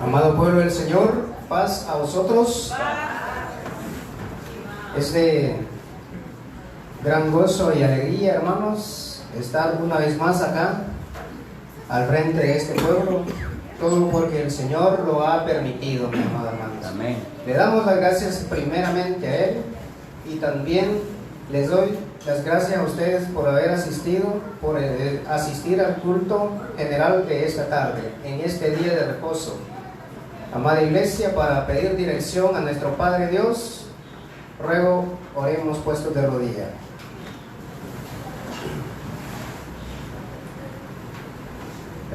Amado pueblo del Señor, paz a vosotros. Es de gran gozo y alegría, hermanos, estar una vez más acá, al frente de este pueblo, todo porque el Señor lo ha permitido, mi amado hermanos. Amén. Le damos las gracias primeramente a Él y también les doy las gracias a ustedes por haber asistido, por asistir al culto general de esta tarde, en este día de reposo. Amada Iglesia, para pedir dirección a nuestro Padre Dios, ruego, oremos puestos de rodilla.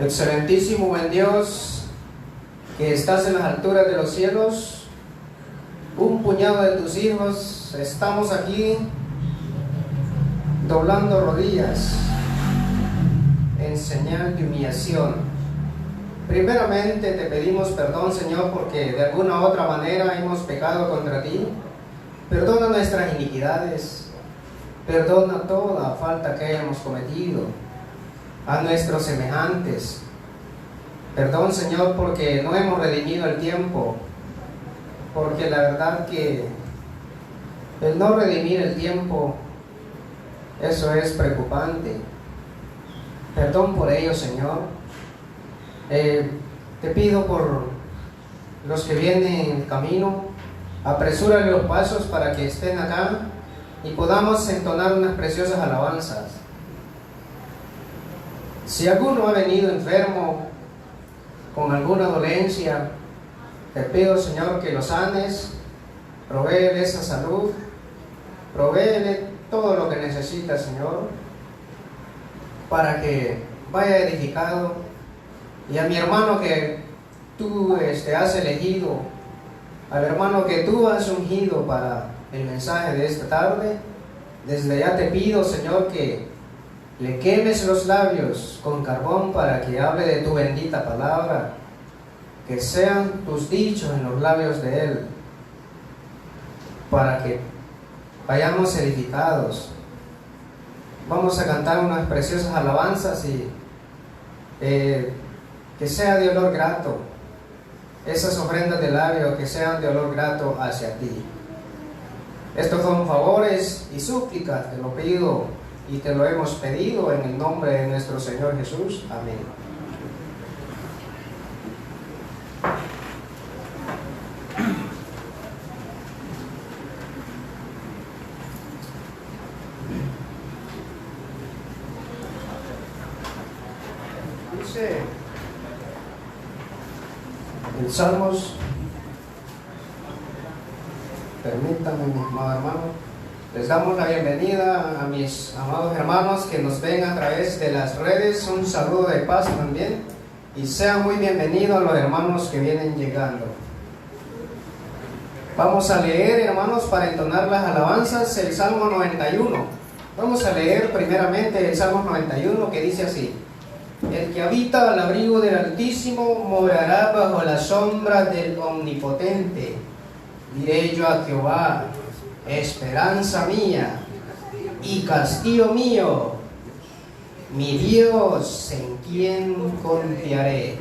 Excelentísimo buen Dios, que estás en las alturas de los cielos, un puñado de tus hijos estamos aquí doblando rodillas en señal de humillación. Primeramente te pedimos perdón, Señor, porque de alguna u otra manera hemos pecado contra ti. Perdona nuestras iniquidades, perdona toda falta que hayamos cometido a nuestros semejantes. Perdón, Señor, porque no hemos redimido el tiempo, porque la verdad que el no redimir el tiempo, eso es preocupante. Perdón por ello, Señor. Te pido por los que vienen en camino, apresúrale los pasos para que estén acá y podamos entonar unas preciosas alabanzas. Si alguno ha venido enfermo con alguna dolencia, te pido, Señor, que lo sanes, provéele esa salud, provéele todo lo que necesita, Señor, para que vaya edificado. Y a mi hermano que tú has elegido, al hermano que tú has ungido para el mensaje de esta tarde, desde ya te pido, Señor, que le quemes los labios con carbón para que hable de tu bendita palabra, que sean tus dichos en los labios de él, para que vayamos edificados. Vamos a cantar unas preciosas alabanzas y que sea de olor grato, esas ofrendas de labio que sean de olor grato hacia ti. Estos son favores y súplicas, te lo pido y te lo hemos pedido en el nombre de nuestro Señor Jesús. Amén. Dice en Salmos, permítanme, mi amado hermano, les damos la bienvenida a mis amados hermanos que nos ven a través de las redes, un saludo de paz también, y sean muy bienvenidos los hermanos que vienen llegando. Vamos a leer, hermanos, para entonar las alabanzas, el Salmo 91. Vamos a leer primeramente el Salmo 91, que dice así: el que habita al abrigo del Altísimo morará bajo la sombra del Omnipotente. Diré yo a Jehová, esperanza mía y castillo mío, mi Dios en quien confiaré.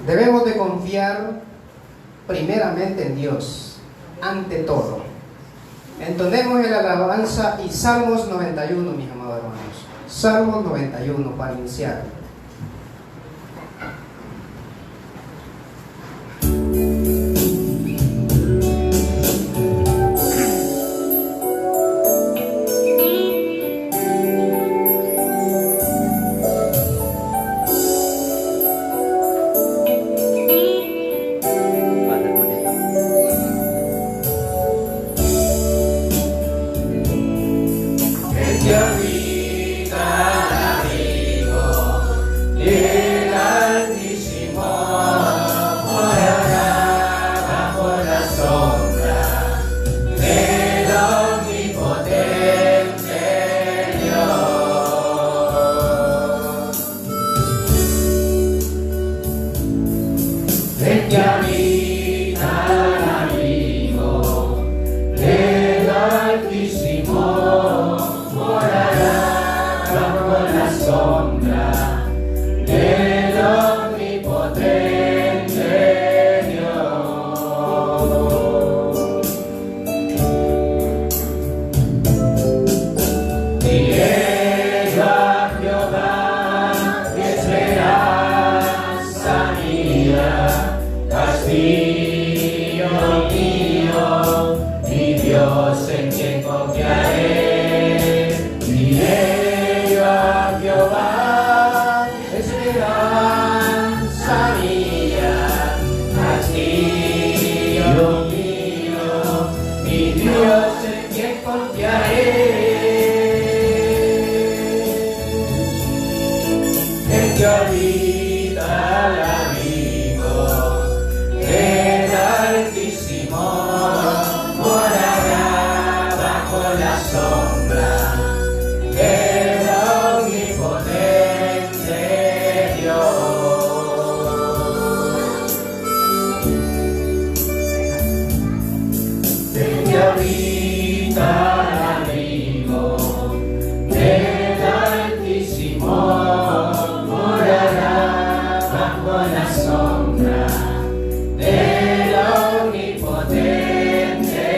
Debemos de confiar primeramente en Dios, ante todo. Entonemos el alabanza y Salmos 91, mis amados hermanos. Salmos 91 para iniciar. El que habita al abrigo al abrigo del Altísimo, morará bajo la sombra del omnipotente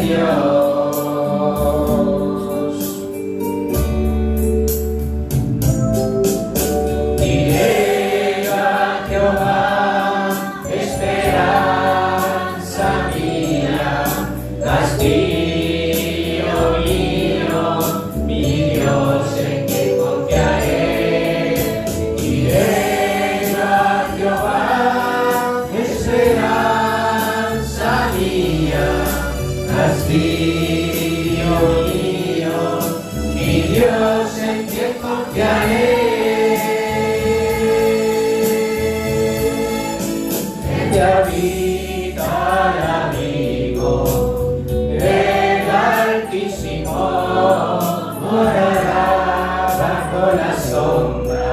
Dios. Diré a Jehová, esperanza mía, castillo mío, mi Dios en quien confiaré. Diré a Jehová, esperanza mía, castillo mío, mi Dios en quien confiaré. Que habita al abrigo del Altísimo, morará bajo la sombra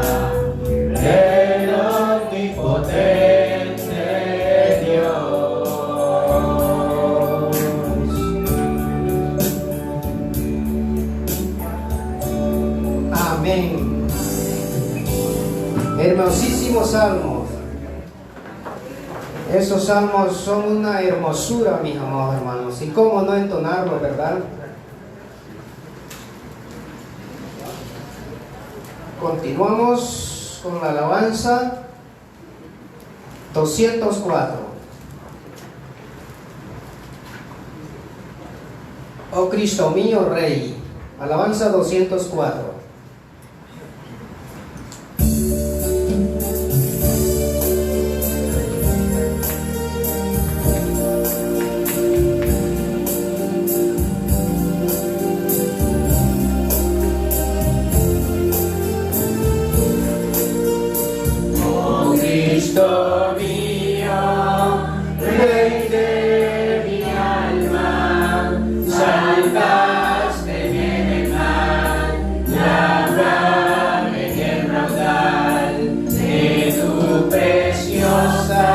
del omnipotente Dios. Amén. Hermosísimos salmos. Esos salmos son una hermosura, mis amados hermanos. Y cómo no entonarlo, ¿verdad? Continuamos con la alabanza 204. Oh Cristo mío, Rey. Alabanza 204. Cristo mío, Rey de mi alma, salvaste mi mal, lábrame en raudal de tu preciosa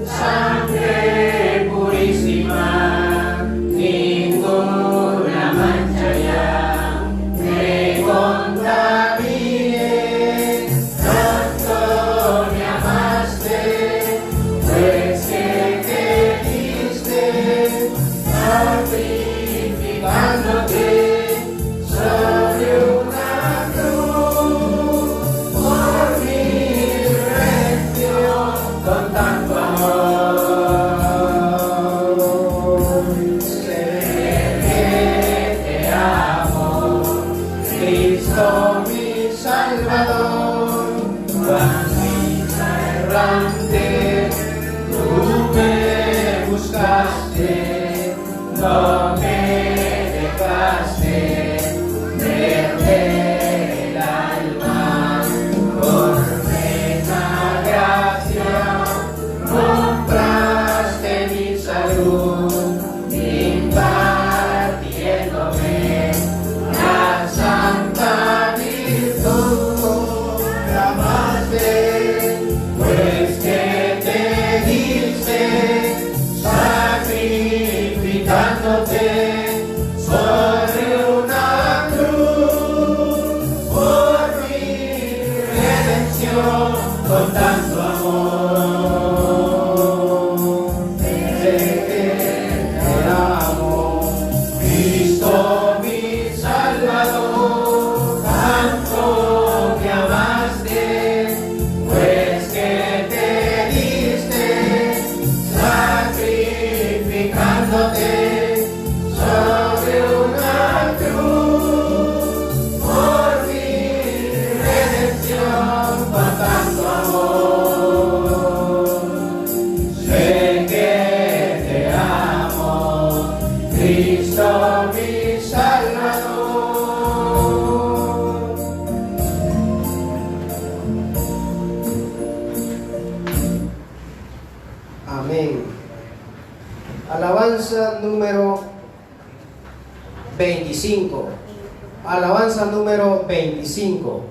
sangre purísima, ninguna mancha ya me contamine. Sacrificándote sobre una cruz, por mi redención, con tanto amor. Sé que te amo, Cristo mi Salvador, camino errante, tú me buscaste. No me dejaste perder el alma, por plena gracia compraste mi salud, impartiéndome la santa virtud. Amaste, pues que te diste, sacrificándote sobre una cruz, por mi redención, con tanto amor. Sé que te amo, Cristo mi Salvador, tanto me amaste, pues que te diste, sacrificándote sobre una cruz, por mi redención, con tanto amor. Sé que te amo, Cristo mi Salvador. Amén. Alabanza número 25. Alabanza número 25.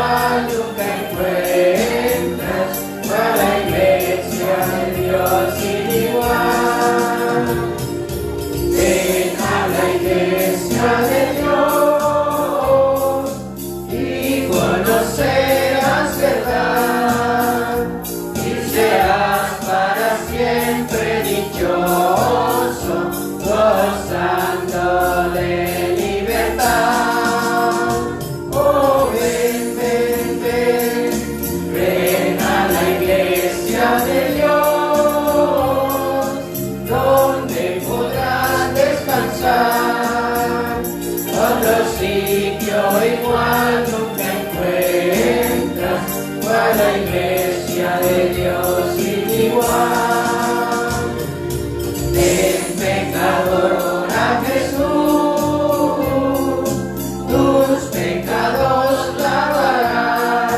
igual nunca encuentras, para la iglesia de Dios sin igual. Ven a la iglesia de Dios y conocerás verdad y serás para siempre dichoso, gozando de libertad. Oh, ven, ven, ven, ven a la iglesia de Dios, donde podrás descansar. Otro sitio igual nunca encuentras, para la iglesia de Dios sin igual. Ven, pecador, a Jesús, tus pecados lavará,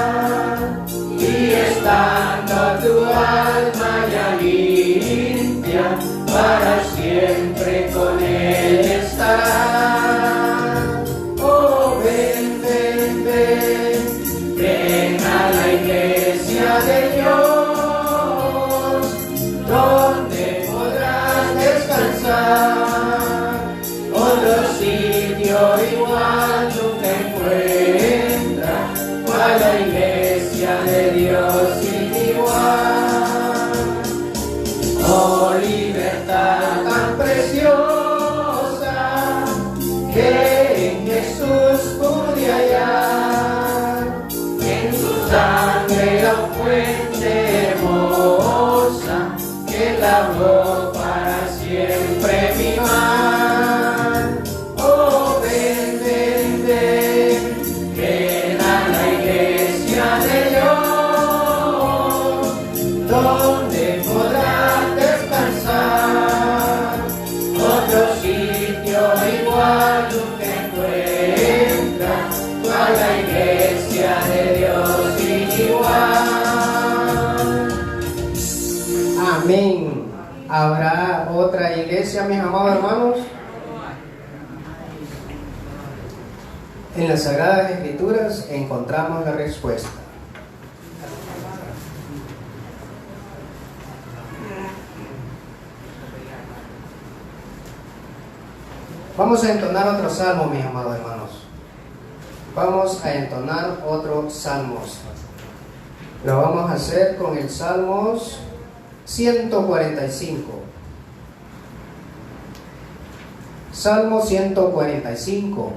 y estando tu alma ya limpia, para siempre con Él estará. Oh, ven, ven, ven, ven a la iglesia de Dios, donde podrás descansar. Otro sitio igual nunca encuentras, para la iglesia de Dios sin igual. Oh, libertad tan preciosa que en Jesús pude hallar, en su sangre la fuente hermosa que lavó para siempre mi mal. Oh, ven, ven, ven, ven a la iglesia de Dios, donde podrás descansar. Otro sitio igual nunca encuentras, para la iglesia de Dios sin igual. Amén. ¿Habrá otra iglesia, mis amados hermanos? En las Sagradas Escrituras encontramos la respuesta. Vamos a entonar otro salmo, mis amados hermanos. Vamos a entonar otro salmos. Lo vamos a hacer con el Salmos 145. Salmo 145.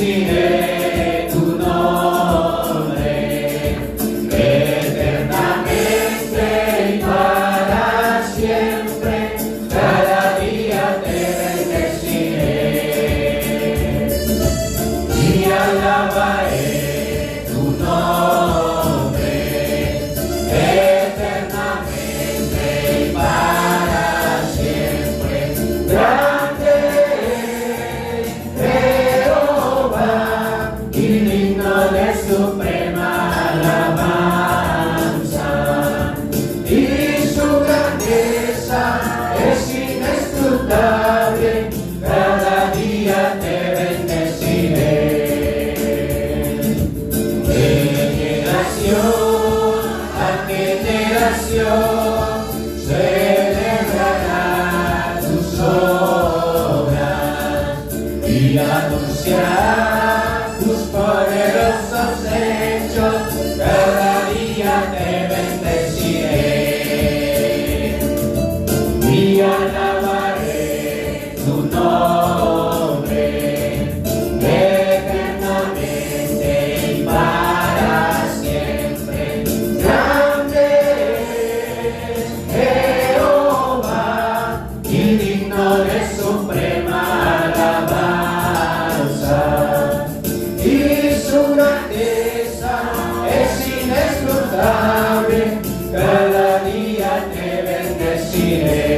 Bendeciré tu nombre eternamente y para siempre, cada día te bendeciré y alabaré tu nombre eternamente y para siempre. Grande y digno de suprema alabanza, y su grandeza es inescrutable, cada día te bendeciré. De generación a generación celebrará tus obras y anunciará tus poderosos hechos, cada día te bendeciré y alabaré tu nombre eternamente y para siempre. Grande es Jehová y digno de suprema alabanza, y su grandeza es abre, cada día te bendeciré.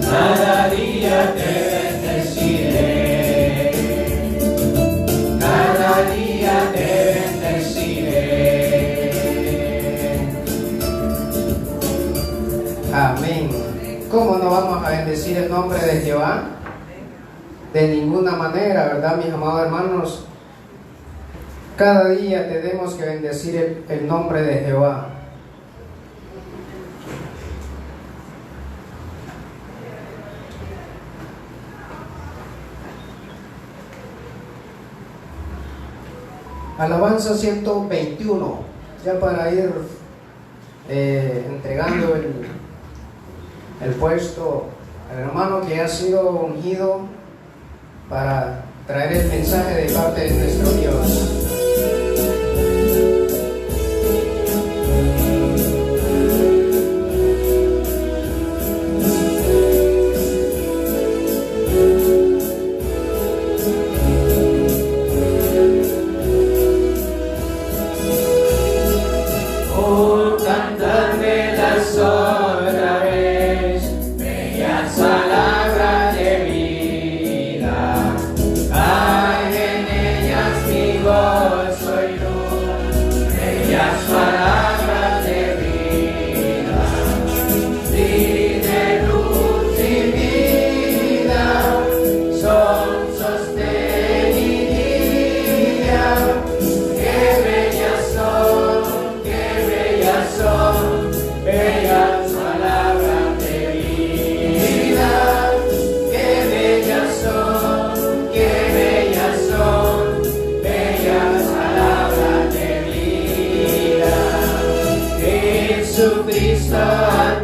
Cada día te bendeciré. Cada día te bendeciré. Amén. ¿Cómo no vamos a bendecir el nombre de Jehová? De ninguna manera, ¿verdad, mis amados hermanos? Cada día tenemos que bendecir el nombre de Jehová. Alabanza 121, ya para ir entregando el puesto al hermano que ha sido ungido para traer el mensaje de parte de nuestro Dios. Otra vez, bellas palabras de vida, hay en ellas mi gozo y luz, bellas palabras de vida, y de luz y vida, son sostén y guía, qué bellas son, qué bellas son. Bellas palabras de vida, qué bellas son, qué bellas son, bellas palabras de vida. Jesucristo a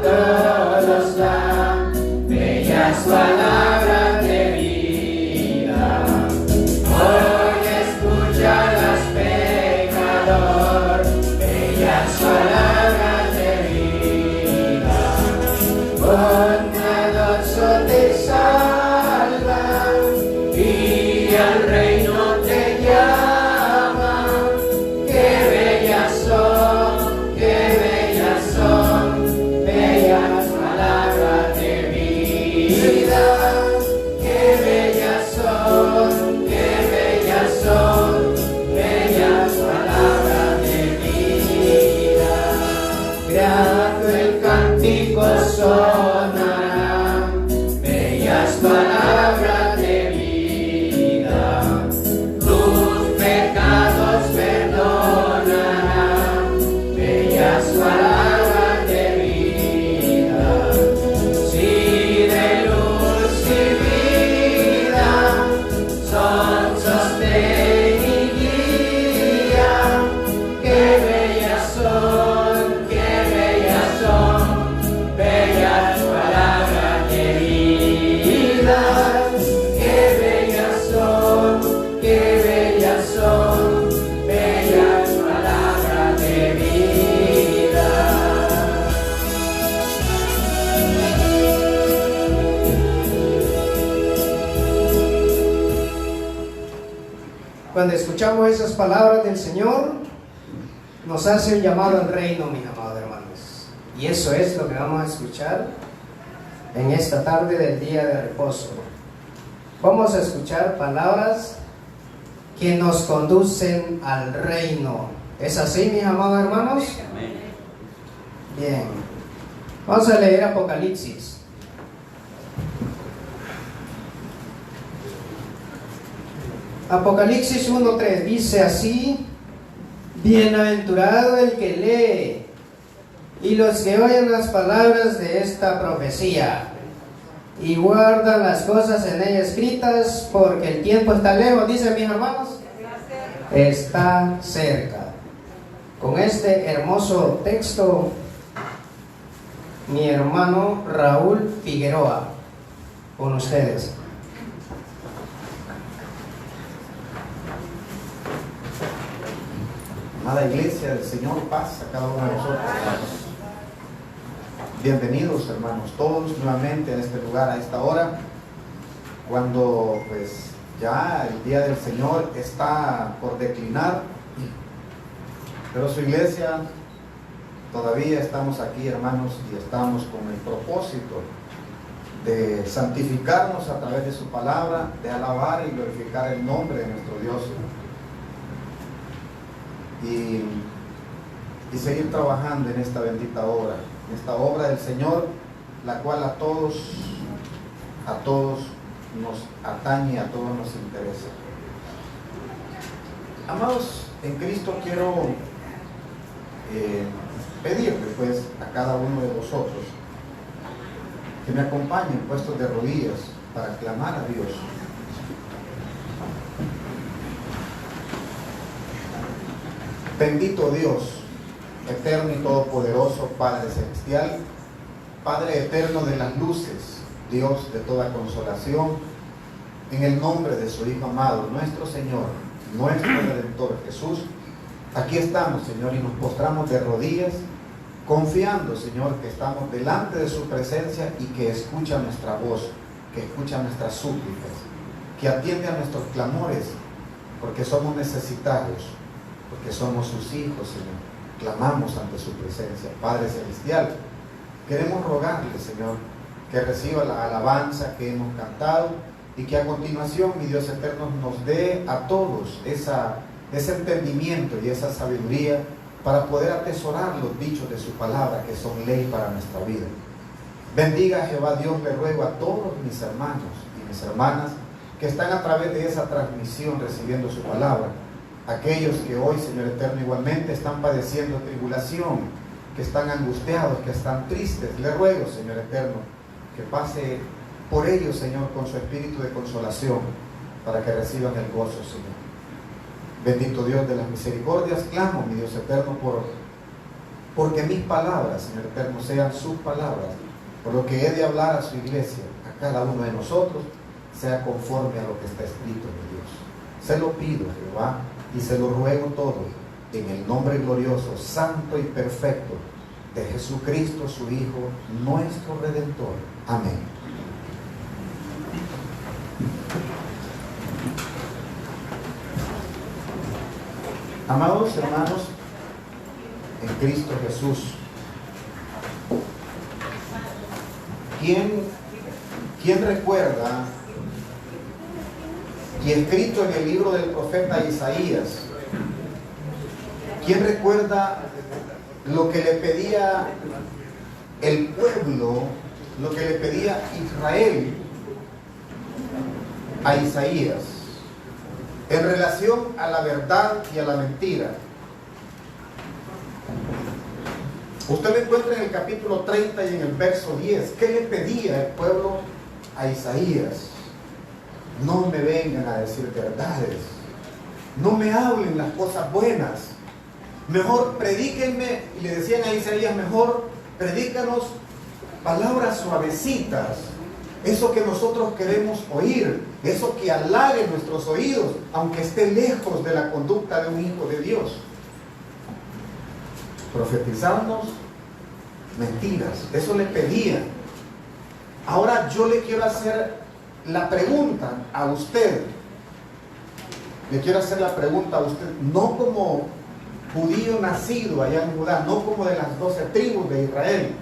todos da, bellas palabras de vida. Hoy escúchalas, pecador, bellas palabras de vida. Bondadoso te salva y al reino te llama. Qué bellas son, bellas palabras de vida. Qué bellas son, bellas palabras de vida. Grato el cántico sonará, bellas palabras de vida. Tus pecados perdonará, bellas palabras de vida. Si de luz y vida, son sostén y guía. Qué bellas son, bellas palabras de vida. Qué bellas son, bellas palabras de vida. Cuando escuchamos esas palabras del Señor, nos hace un llamado al reino, mis amados hermanos. Y eso es lo que vamos a escuchar en esta tarde del día de reposo. Vamos a escuchar palabras que nos conducen al reino. ¿Es así, mis amados hermanos? Bien. Vamos a leer Apocalipsis. Apocalipsis 1:3 dice así: bienaventurado el que lee y los que oyen las palabras de esta profecía y guardan las cosas en ella escritas, porque el tiempo está lejos. Dicen mis hermanos, está cerca. Con este hermoso texto, mi hermano Raúl Figueroa, con ustedes. Amada iglesia del Señor, paz a cada uno de nosotros. Bienvenidos, hermanos, todos nuevamente en este lugar a esta hora, cuando pues ya el día del Señor está por declinar. Pero su iglesia, todavía estamos aquí, hermanos, y estamos con el propósito de santificarnos a través de su palabra, de alabar y glorificar el nombre de nuestro Dios y seguir trabajando en esta bendita obra, en esta obra del Señor, la cual a todos nos atañe, a todos nos interesa. Amados en Cristo, quiero pedirle pues a cada uno de vosotros que me acompañen puestos de rodillas para clamar a Dios. Bendito Dios, eterno y todopoderoso, Padre celestial, Padre eterno de las luces, Dios de toda consolación, en el nombre de su Hijo amado, nuestro Señor, nuestro Redentor Jesús, aquí estamos, Señor, y nos postramos de rodillas, confiando, Señor, que estamos delante de su presencia y que escucha nuestra voz, que escucha nuestras súplicas, que atiende a nuestros clamores, porque somos necesitados, porque somos sus hijos, Señor. Clamamos ante su presencia. Padre celestial, queremos rogarle, Señor, que reciba la alabanza que hemos cantado y que a continuación, mi Dios eterno, nos dé a todos ese entendimiento y esa sabiduría para poder atesorar los dichos de su palabra, que son ley para nuestra vida. Bendiga a Jehová Dios, le ruego a todos mis hermanos y mis hermanas que están a través de esa transmisión recibiendo su palabra. Aquellos que hoy, Señor eterno, igualmente están padeciendo tribulación, que están angustiados, que están tristes, le ruego, Señor eterno, que pase por ellos, Señor, con su espíritu de consolación, para que reciban el gozo, Señor. Bendito Dios de las misericordias, clamo, mi Dios eterno, porque mis palabras, Señor eterno, sean sus palabras, por lo que he de hablar a su iglesia, a cada uno de nosotros, sea conforme a lo que está escrito, mi Dios. Se lo pido, Jehová, y se lo ruego todo, en el nombre glorioso, santo y perfecto de Jesucristo, su Hijo, nuestro Redentor. Amén. Amados hermanos, en Cristo Jesús, ¿quién recuerda y escrito en el libro del profeta Isaías, quién recuerda lo que le pedía el pueblo, lo que le pedía Israel a Isaías en relación a la verdad y a la mentira? Usted lo encuentra en el capítulo 30 y en el verso 10. ¿Qué le pedía el pueblo a Isaías? No me vengan a decir verdades, no me hablen las cosas buenas, mejor predíquenme. Y le decían a Isaías, mejor predícanos palabras suavecitas, eso que nosotros queremos oír, eso que halague nuestros oídos, aunque esté lejos de la conducta de un hijo de Dios. Profetizarnos mentiras, eso le pedían. Ahora yo le quiero hacer la pregunta a usted, le quiero hacer la pregunta a usted, no como judío nacido allá en Judá, no como de las 12 tribus de Israel,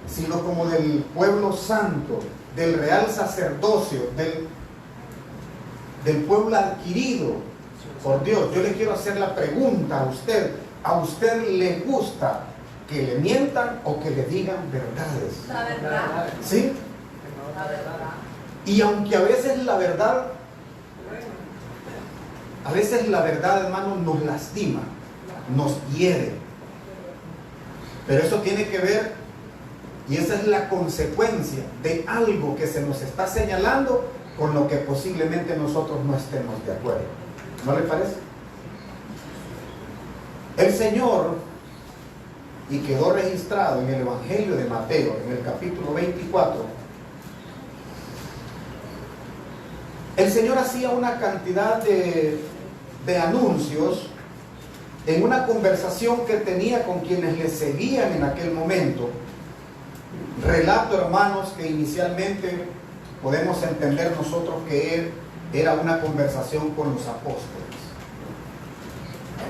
sino como del pueblo santo, del real sacerdocio, del pueblo adquirido por Dios. Yo le quiero hacer la pregunta ¿a usted le gusta que le mientan o que le digan verdades? La verdad. ¿Sí? La verdad. Y aunque a veces la verdad, hermano, nos lastima, nos hiere, pero eso tiene que ver, y esa es la consecuencia de algo que se nos está señalando con lo que posiblemente nosotros no estemos de acuerdo. ¿No le parece? El Señor, y quedó registrado en el Evangelio de Mateo, en el capítulo 24, el Señor hacía una cantidad de anuncios en una conversación que tenía con quienes le seguían en aquel momento. Relato, hermanos, que inicialmente podemos entender nosotros que era una conversación con los apóstoles.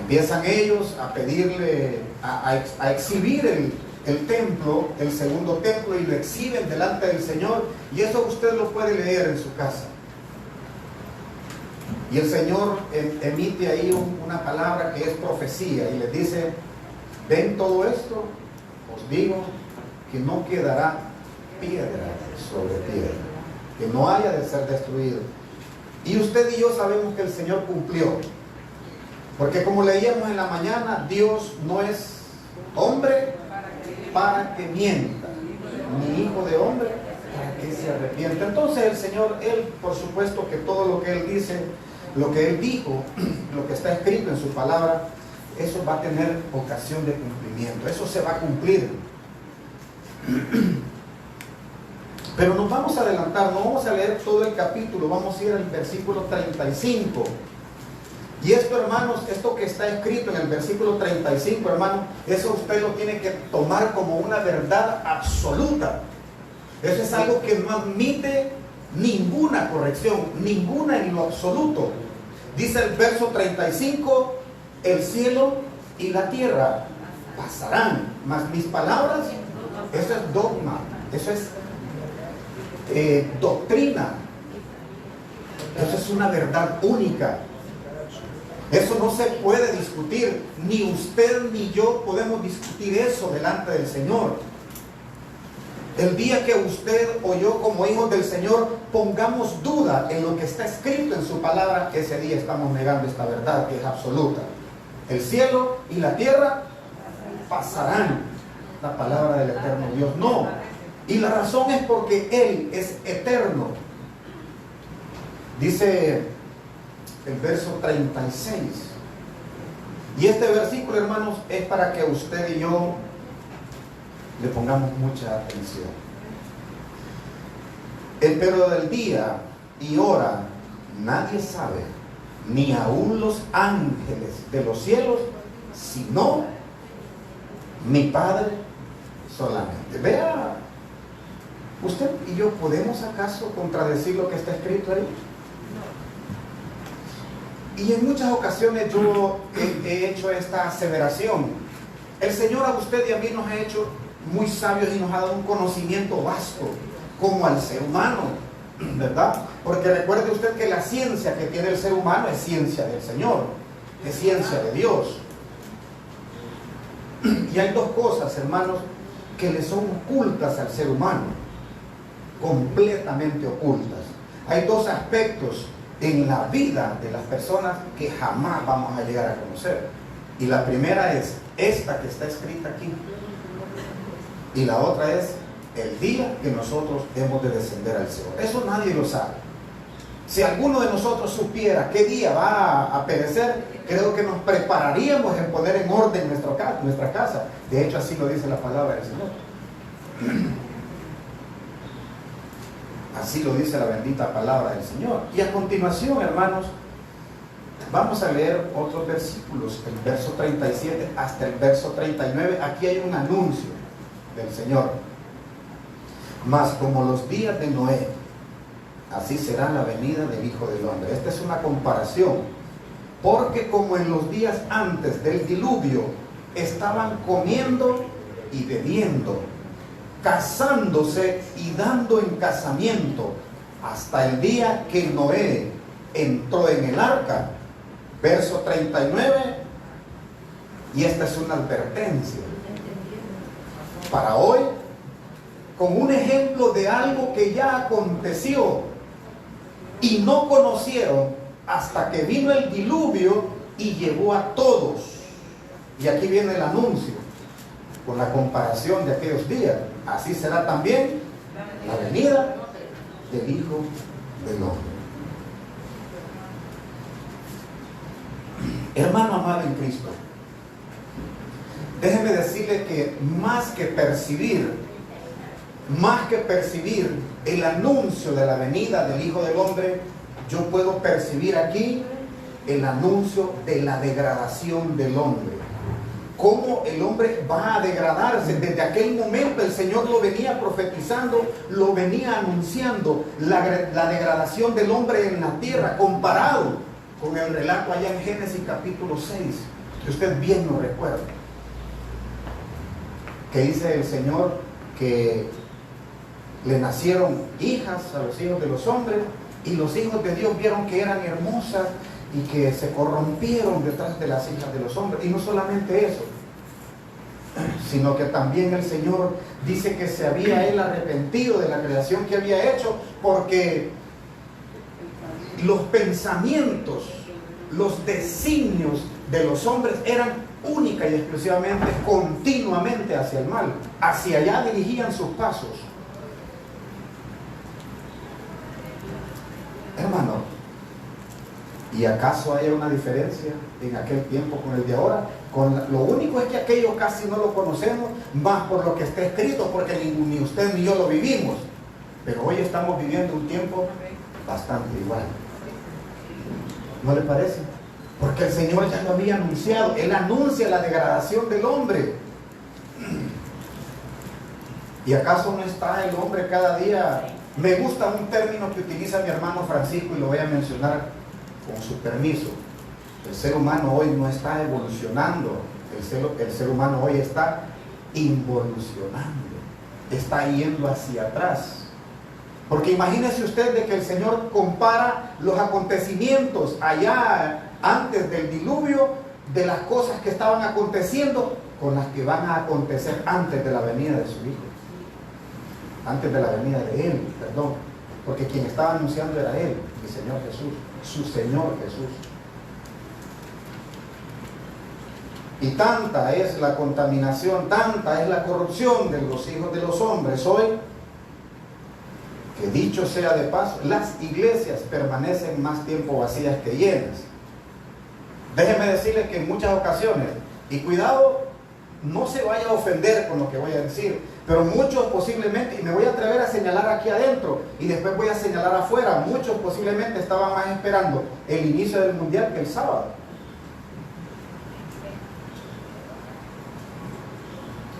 Empiezan ellos a pedirle, a exhibir el templo, el segundo templo, y lo exhiben delante del Señor, y eso usted lo puede leer en su casa. Y el Señor emite ahí una palabra que es profecía, y les dice: ven todo esto, os digo que no quedará piedra sobre piedra, que no haya de ser destruido. Y usted y yo sabemos que el Señor cumplió, porque como leíamos en la mañana, Dios no es hombre para que mienta, ni hijo de hombre para que se arrepienta. Entonces el Señor, Él, por supuesto que todo lo que Él dice, lo que Él dijo, lo que está escrito en su palabra, eso va a tener ocasión de cumplimiento, eso se va a cumplir. Pero nos vamos a adelantar, no vamos a leer todo el capítulo, vamos a ir al versículo 35. Y esto, hermanos, esto que está escrito en el versículo 35, hermanos, eso usted lo tiene que tomar como una verdad absoluta. Eso es algo que no admite ninguna corrección, ninguna en lo absoluto. Dice el verso 35, el cielo y la tierra pasarán, mas mis palabras, eso es dogma, eso es doctrina, eso es una verdad única. Eso no se puede discutir, ni usted ni yo podemos discutir eso delante del Señor. El día que usted o yo, como hijos del Señor, pongamos duda en lo que está escrito en su palabra, ese día estamos negando esta verdad que es absoluta. El cielo y la tierra pasarán, la palabra del eterno Dios no. Y la razón es porque Él es eterno. Dice el verso 36. Y este versículo, hermanos, es para que usted y yo le pongamos mucha atención. El pero del día y hora nadie sabe, ni aun los ángeles de los cielos, sino mi Padre solamente. Vea, ¿usted y yo podemos acaso contradecir lo que está escrito ahí? Y en muchas ocasiones yo he hecho esta aseveración. El Señor a usted y a mí nos ha hecho muy sabios y nos ha dado un conocimiento vasto, como al ser humano, ¿verdad? Porque recuerde usted que la ciencia que tiene el ser humano es ciencia del Señor, es ciencia de Dios. Y hay dos cosas, hermanos, que le son ocultas al ser humano, completamente ocultas. Hay dos aspectos en la vida de las personas que jamás vamos a llegar a conocer. Y la primera es esta que está escrita aquí. Y la otra es el día que nosotros hemos de descender al cielo. Eso nadie lo sabe. Si alguno de nosotros supiera qué día va a perecer, creo que nos prepararíamos en poner en orden nuestra casa. De hecho, así lo dice la palabra del Señor. Así lo dice la bendita palabra del Señor. Y a continuación, hermanos, vamos a leer otros versículos, el verso 37 hasta el verso 39. Aquí hay un anuncio del Señor. Mas como los días de Noé, así será la venida del Hijo del Hombre. Esta es una comparación. Porque como en los días antes del diluvio estaban comiendo y bebiendo, casándose y dando en casamiento, hasta el día que Noé entró en el arca. Verso 39. Y esta es una advertencia para hoy, con un ejemplo de algo que ya aconteció y no conocieron hasta que vino el diluvio y llevó a todos. Y aquí viene el anuncio con la comparación de aquellos días. Así será también la venida del Hijo del Hombre. Hermano amado en Cristo, déjeme decirle que más que percibir el anuncio de la venida del Hijo del Hombre, yo puedo percibir aquí el anuncio de la degradación del hombre. Cómo el hombre va a degradarse. Desde aquel momento el Señor lo venía profetizando, lo venía anunciando, la degradación del hombre en la tierra, comparado con el relato allá en Génesis capítulo 6, si usted bien lo recuerda, que dice el Señor que le nacieron hijas a los hijos de los hombres, y los hijos de Dios vieron que eran hermosas y que se corrompieron detrás de las hijas de los hombres. Y no solamente eso, sino que también el Señor dice que se había Él arrepentido de la creación que había hecho, porque los pensamientos, los designios de los hombres eran única y exclusivamente, continuamente hacia el mal. Hacia allá dirigían sus pasos. Hermano, ¿y acaso hay una diferencia en aquel tiempo con el de ahora? Lo único es que aquello casi no lo conocemos, más por lo que está escrito, porque ni usted ni yo lo vivimos. Pero hoy estamos viviendo un tiempo bastante igual. ¿No le parece? Porque el Señor ya lo había anunciado. Él anuncia la degradación del hombre. ¿Y acaso no está el hombre cada día? Me gusta un término que utiliza mi hermano Francisco y lo voy a mencionar con su permiso. El ser humano hoy no está evolucionando, el ser humano hoy está involucionando, está yendo hacia atrás. Porque imagínese usted de que el Señor compara los acontecimientos allá antes del diluvio, de las cosas que estaban aconteciendo con las que van a acontecer antes de la venida de su Hijo. Antes de la venida de Él, perdón, porque quien estaba anunciando era Él, mi Señor Jesús, su Señor Jesús. Y tanta es la contaminación, tanta es la corrupción de los hijos de los hombres hoy, que dicho sea de paso, las iglesias permanecen más tiempo vacías que llenas. Déjeme decirle que en muchas ocasiones, y cuidado, no se vaya a ofender con lo que voy a decir, pero muchos posiblemente, y me voy a atrever a señalar aquí adentro y después voy a señalar afuera, muchos posiblemente estaban más esperando el inicio del mundial que el sábado.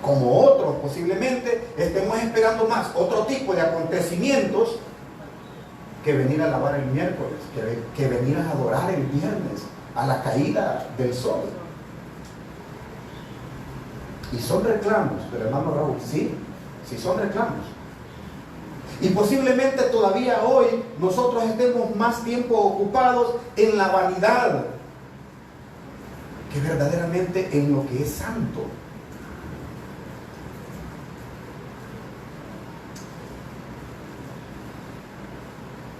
Como otros posiblemente estemos esperando más otro tipo de acontecimientos que venir a alabar el miércoles, que venir a adorar el viernes a la caída del sol. Y son reclamos del hermano Raúl, sí son reclamos. Y posiblemente todavía hoy nosotros estemos más tiempo ocupados en la vanidad que verdaderamente en lo que es santo.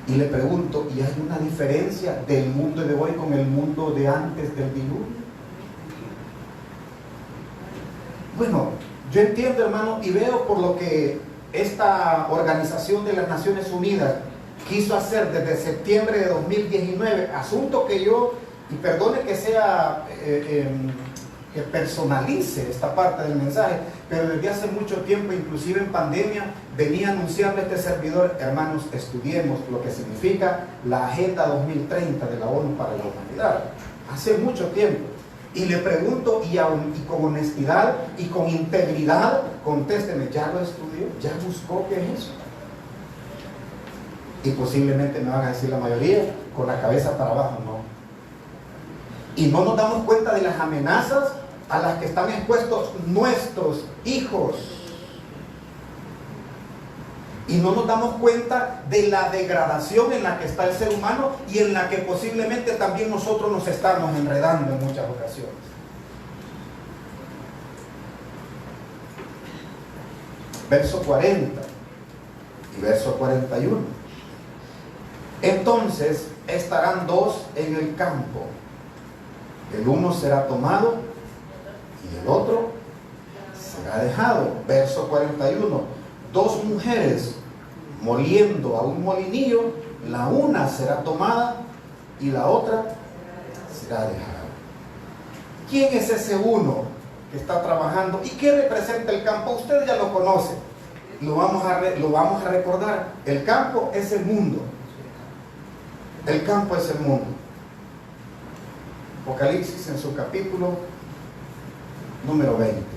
Y le pregunto, ¿y hay una diferencia del mundo de hoy con el mundo de antes del diluvio? Bueno, yo entiendo, hermano, y veo por lo que esta Organización de las Naciones Unidas quiso hacer desde septiembre de 2019, asunto que yo, y perdone que sea, que personalice esta parte del mensaje, pero desde hace mucho tiempo, inclusive en pandemia, venía anunciando este servidor: hermanos, estudiemos lo que significa la Agenda 2030 de la ONU para la Humanidad. Hace mucho tiempo. Y le pregunto, y con honestidad y con integridad, contésteme, ¿ya lo estudió? ¿Ya buscó qué es eso? Y posiblemente me van a decir la mayoría, con la cabeza para abajo, no. Y no nos damos cuenta de las amenazas a las que están expuestos nuestros hijos. Y no nos damos cuenta de la degradación en la que está el ser humano y en la que posiblemente también nosotros nos estamos enredando en muchas ocasiones. Verso 40 y verso 41. Entonces estarán dos en el campo. El uno será tomado y el otro será dejado. Verso 41. Dos mujeres moliendo a un molinillo, la una será tomada y la otra será dejada. ¿Quién es ese uno que está trabajando? ¿Y qué representa el campo? Usted ya lo conoce, lo vamos a recordar. El campo es el mundo. El campo es el mundo. Apocalipsis en su capítulo número 20.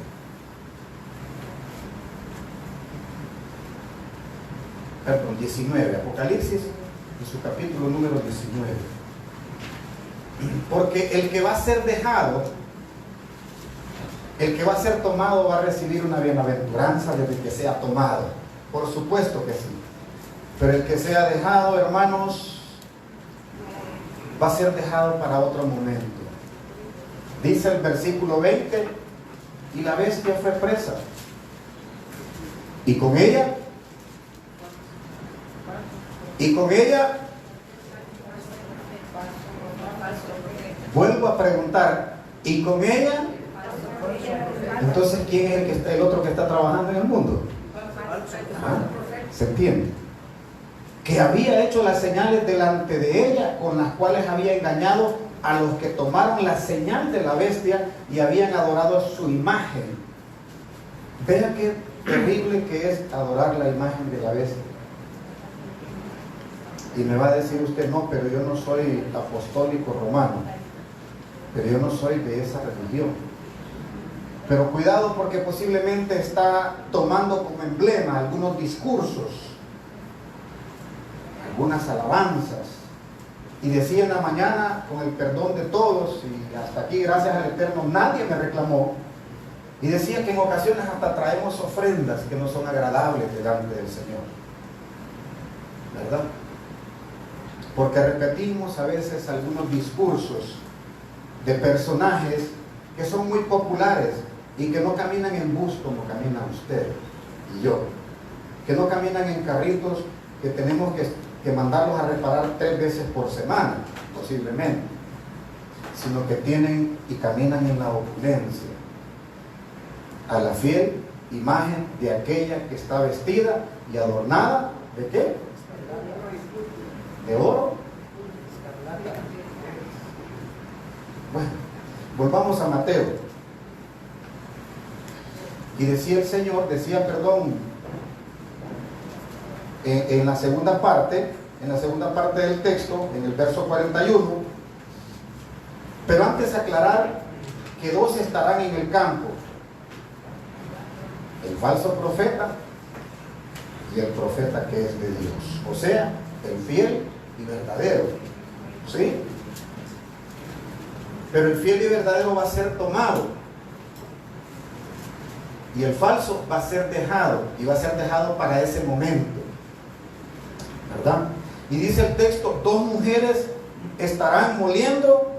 Perdón, 19, Apocalipsis en su capítulo número 19. Porque el que va a ser dejado El que va a ser tomado va a recibir una bienaventuranza desde que sea tomado. Por supuesto que sí. Pero el que sea dejado, hermanos, va a ser dejado para otro momento. Dice el versículo 20, y la bestia fue presa. Y con ella, vuelvo a preguntar, ¿y con ella? Entonces, ¿quién es el otro que está trabajando en el mundo? ¿Se entiende? Que había hecho las señales delante de ella, con las cuales había engañado a los que tomaron la señal de la bestia y habían adorado su imagen. Vea qué terrible que es adorar la imagen de la bestia. Y me va a decir usted, no, pero yo no soy apostólico romano, pero yo no soy de esa religión. Pero cuidado, porque posiblemente está tomando como emblema algunos discursos, algunas alabanzas. Y decía en la mañana, con el perdón de todos, y hasta aquí, gracias al Eterno, nadie me reclamó. Y decía que en ocasiones hasta traemos ofrendas que no son agradables delante del Señor. ¿Verdad? Porque repetimos a veces algunos discursos de personajes que son muy populares y que no caminan en bus como camina usted y yo. Que no caminan en carritos que tenemos que mandarlos a reparar 3 veces por semana, posiblemente. Sino que tienen y caminan en la opulencia. A la fiel imagen de aquella que está vestida y adornada, ¿de qué? ¿De oro? Bueno, volvamos a Mateo. Y decía el Señor, en la segunda parte del texto, en el verso 41, pero antes aclarar que 2 estarán en el campo: el falso profeta y el profeta que es de Dios, o sea, el fiel y verdadero, ¿sí? Pero el fiel y verdadero va a ser tomado y el falso va a ser dejado, y va a ser dejado para ese momento, ¿verdad? Y dice el texto, 2 mujeres estarán moliendo.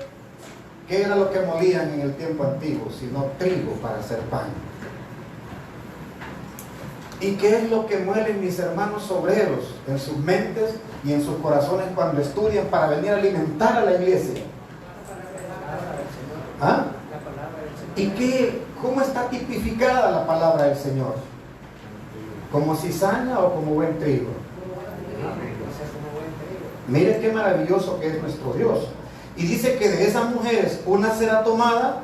¿Qué era lo que molían en el tiempo antiguo? Sino trigo para hacer pan. ¿Y qué es lo que muelen mis hermanos obreros en sus mentes y en sus corazones cuando estudian para venir a alimentar a la iglesia? ¿Ah? ¿Y cómo está tipificada la palabra del Señor? ¿Como cizaña o como buen trigo? Mire qué maravilloso que es nuestro Dios. Y dice que de esas mujeres una será tomada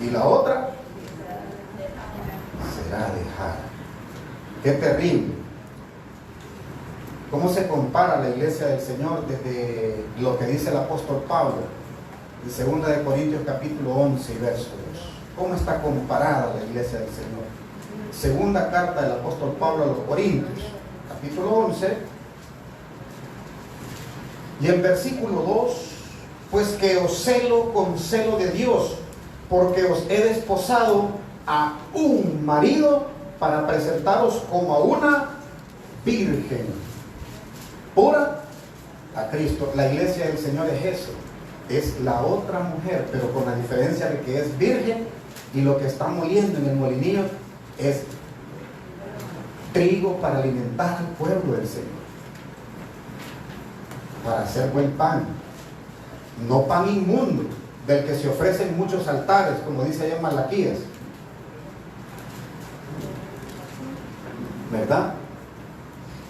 y la otra será dejada. Qué terrible. ¿Cómo se compara la iglesia del Señor desde lo que dice el apóstol Pablo en 2 de Corintios capítulo 11 y verso 2? ¿Cómo está comparada la iglesia del Señor? Segunda carta del apóstol Pablo a los Corintios, capítulo 11 y el versículo 2: pues que os celo con celo de Dios, porque os he desposado a un marido para presentaros como a una virgen pura a Cristo. La iglesia del Señor es eso, es la otra mujer, pero con la diferencia de que es virgen y lo que está moliendo en el molinillo es trigo para alimentar al pueblo del Señor, para hacer buen pan, no pan inmundo del que se ofrece en muchos altares, como dice allá en Malaquías, ¿verdad?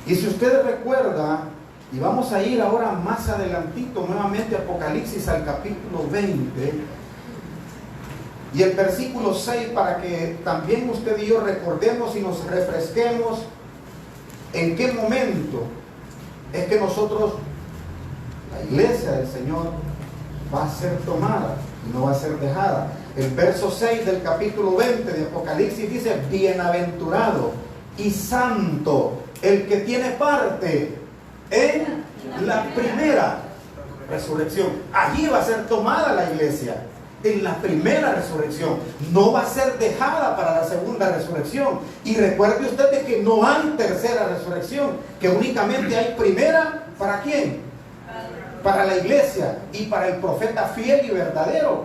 Y si usted recuerda, y vamos a ir ahora más adelantito nuevamente a Apocalipsis al capítulo 20 y el versículo 6, para que también usted y yo recordemos y nos refresquemos en qué momento es que nosotros, la iglesia del Señor, va a ser tomada y no va a ser dejada. El verso 6 del capítulo 20 de Apocalipsis dice: bienaventurado y santo el que tiene parte en la primera resurrección. Allí va a ser tomada la iglesia. en la primera resurrección. No va a ser dejada para la segunda resurrección. Y recuerde usted de que no hay tercera resurrección, que únicamente hay primera, ¿para quién? Para la iglesia y para el profeta fiel y verdadero.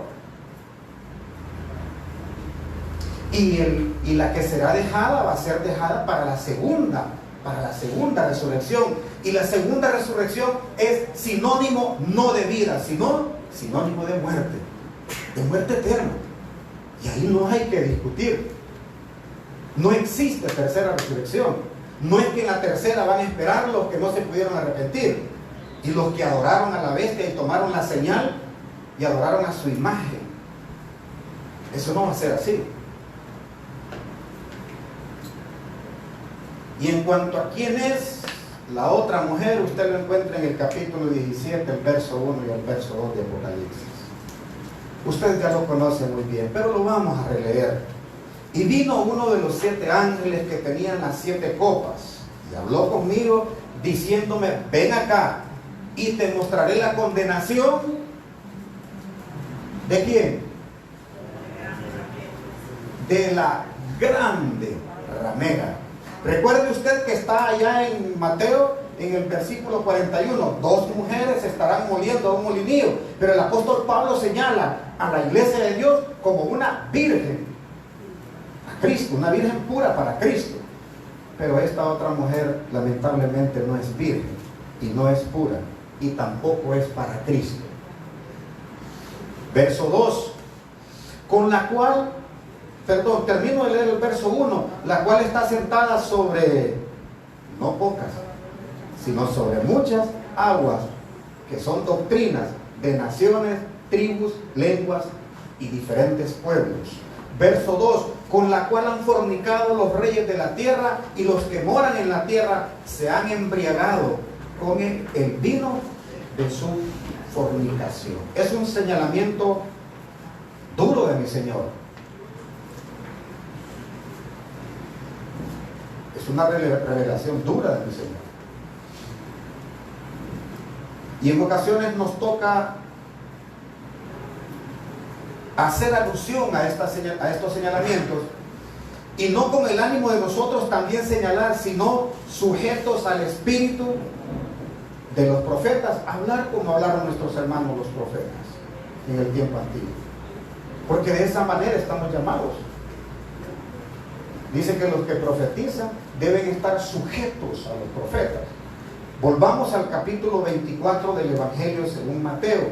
Y la que será dejada va a ser dejada para la segunda resurrección. Y la segunda resurrección es sinónimo no de vida, sino sinónimo de muerte eterna. Y ahí no hay que discutir. No existe tercera resurrección. No es que en la tercera van a esperar los que no se pudieron arrepentir y los que adoraron a la bestia y tomaron la señal y adoraron a su imagen. Eso no va a ser así. Y en cuanto a quién es la otra mujer, usted lo encuentra en el capítulo 17, el verso 1 y el verso 2 de Apocalipsis. Usted ya lo conoce muy bien, pero lo vamos a releer. Y vino uno de los 7 ángeles que tenían las 7 copas, y habló conmigo diciéndome: ven acá, y te mostraré la condenación. ¿De quién? De la grande ramera. Recuerde usted que está allá en Mateo, en el versículo 41, 2 mujeres estarán moliendo a un molinillo, pero el apóstol Pablo señala a la iglesia de Dios como una virgen a Cristo, una virgen pura para Cristo. Pero esta otra mujer lamentablemente no es virgen y no es pura y tampoco es para Cristo. Verso 2, con la cual, termino de leer el verso 1, la cual está sentada sobre, no pocas, sino sobre muchas aguas, que son doctrinas de naciones, tribus, lenguas y diferentes pueblos. Verso 2, con la cual han fornicado los reyes de la tierra, y los que moran en la tierra se han embriagado con el vino de su fornicación. Es un señalamiento duro de mi Señor. Es una revelación dura de mi Señor. Y en ocasiones nos toca hacer alusión a estos señalamientos, y no con el ánimo de nosotros también señalar, sino sujetos al espíritu de los profetas, hablar como hablaron nuestros hermanos los profetas en el tiempo antiguo, porque de esa manera estamos llamados. Dice que los que profetizan deben estar sujetos a los profetas. Volvamos al capítulo 24 del Evangelio según Mateo.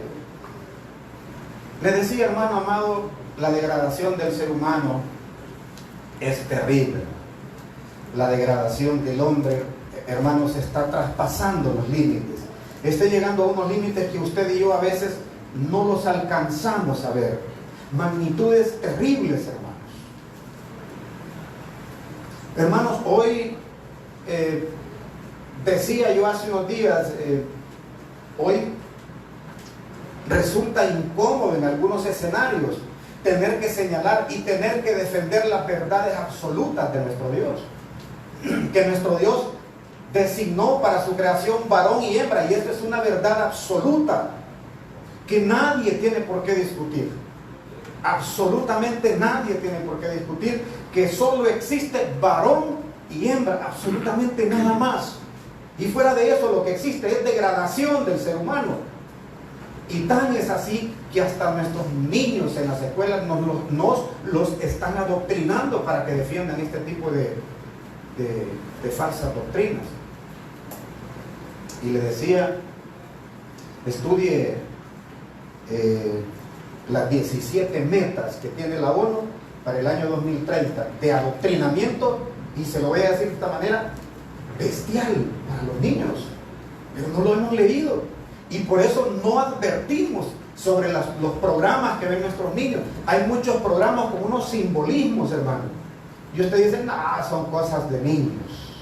Le decía, hermano amado, la degradación del ser humano es terrible. La degradación del hombre, hermanos, está traspasando los límites. Está llegando a unos límites que usted y yo a veces no los alcanzamos a ver. Magnitudes terribles, hermanos. Hermanos, hoy decía yo hace unos días, hoy resulta incómodo en algunos escenarios tener que señalar y tener que defender las verdades absolutas de nuestro Dios, que nuestro Dios designó para su creación varón y hembra, y esto es una verdad absoluta que nadie tiene por qué discutir. Absolutamente nadie tiene por qué discutir que solo existe varón y hembra, absolutamente nada más. Y fuera de eso lo que existe es degradación del ser humano. Y tan es así que hasta nuestros niños en las escuelas nos los están adoctrinando para que defiendan este tipo de falsas doctrinas. Y le decía, estudie las 17 metas que tiene la ONU para el año 2030 de adoctrinamiento, y se lo voy a decir de esta manera, bestial para los niños, pero no lo hemos leído, y por eso no advertimos sobre los programas que ven nuestros niños. Hay muchos programas con unos simbolismos, hermano, y ustedes dicen, son cosas de niños.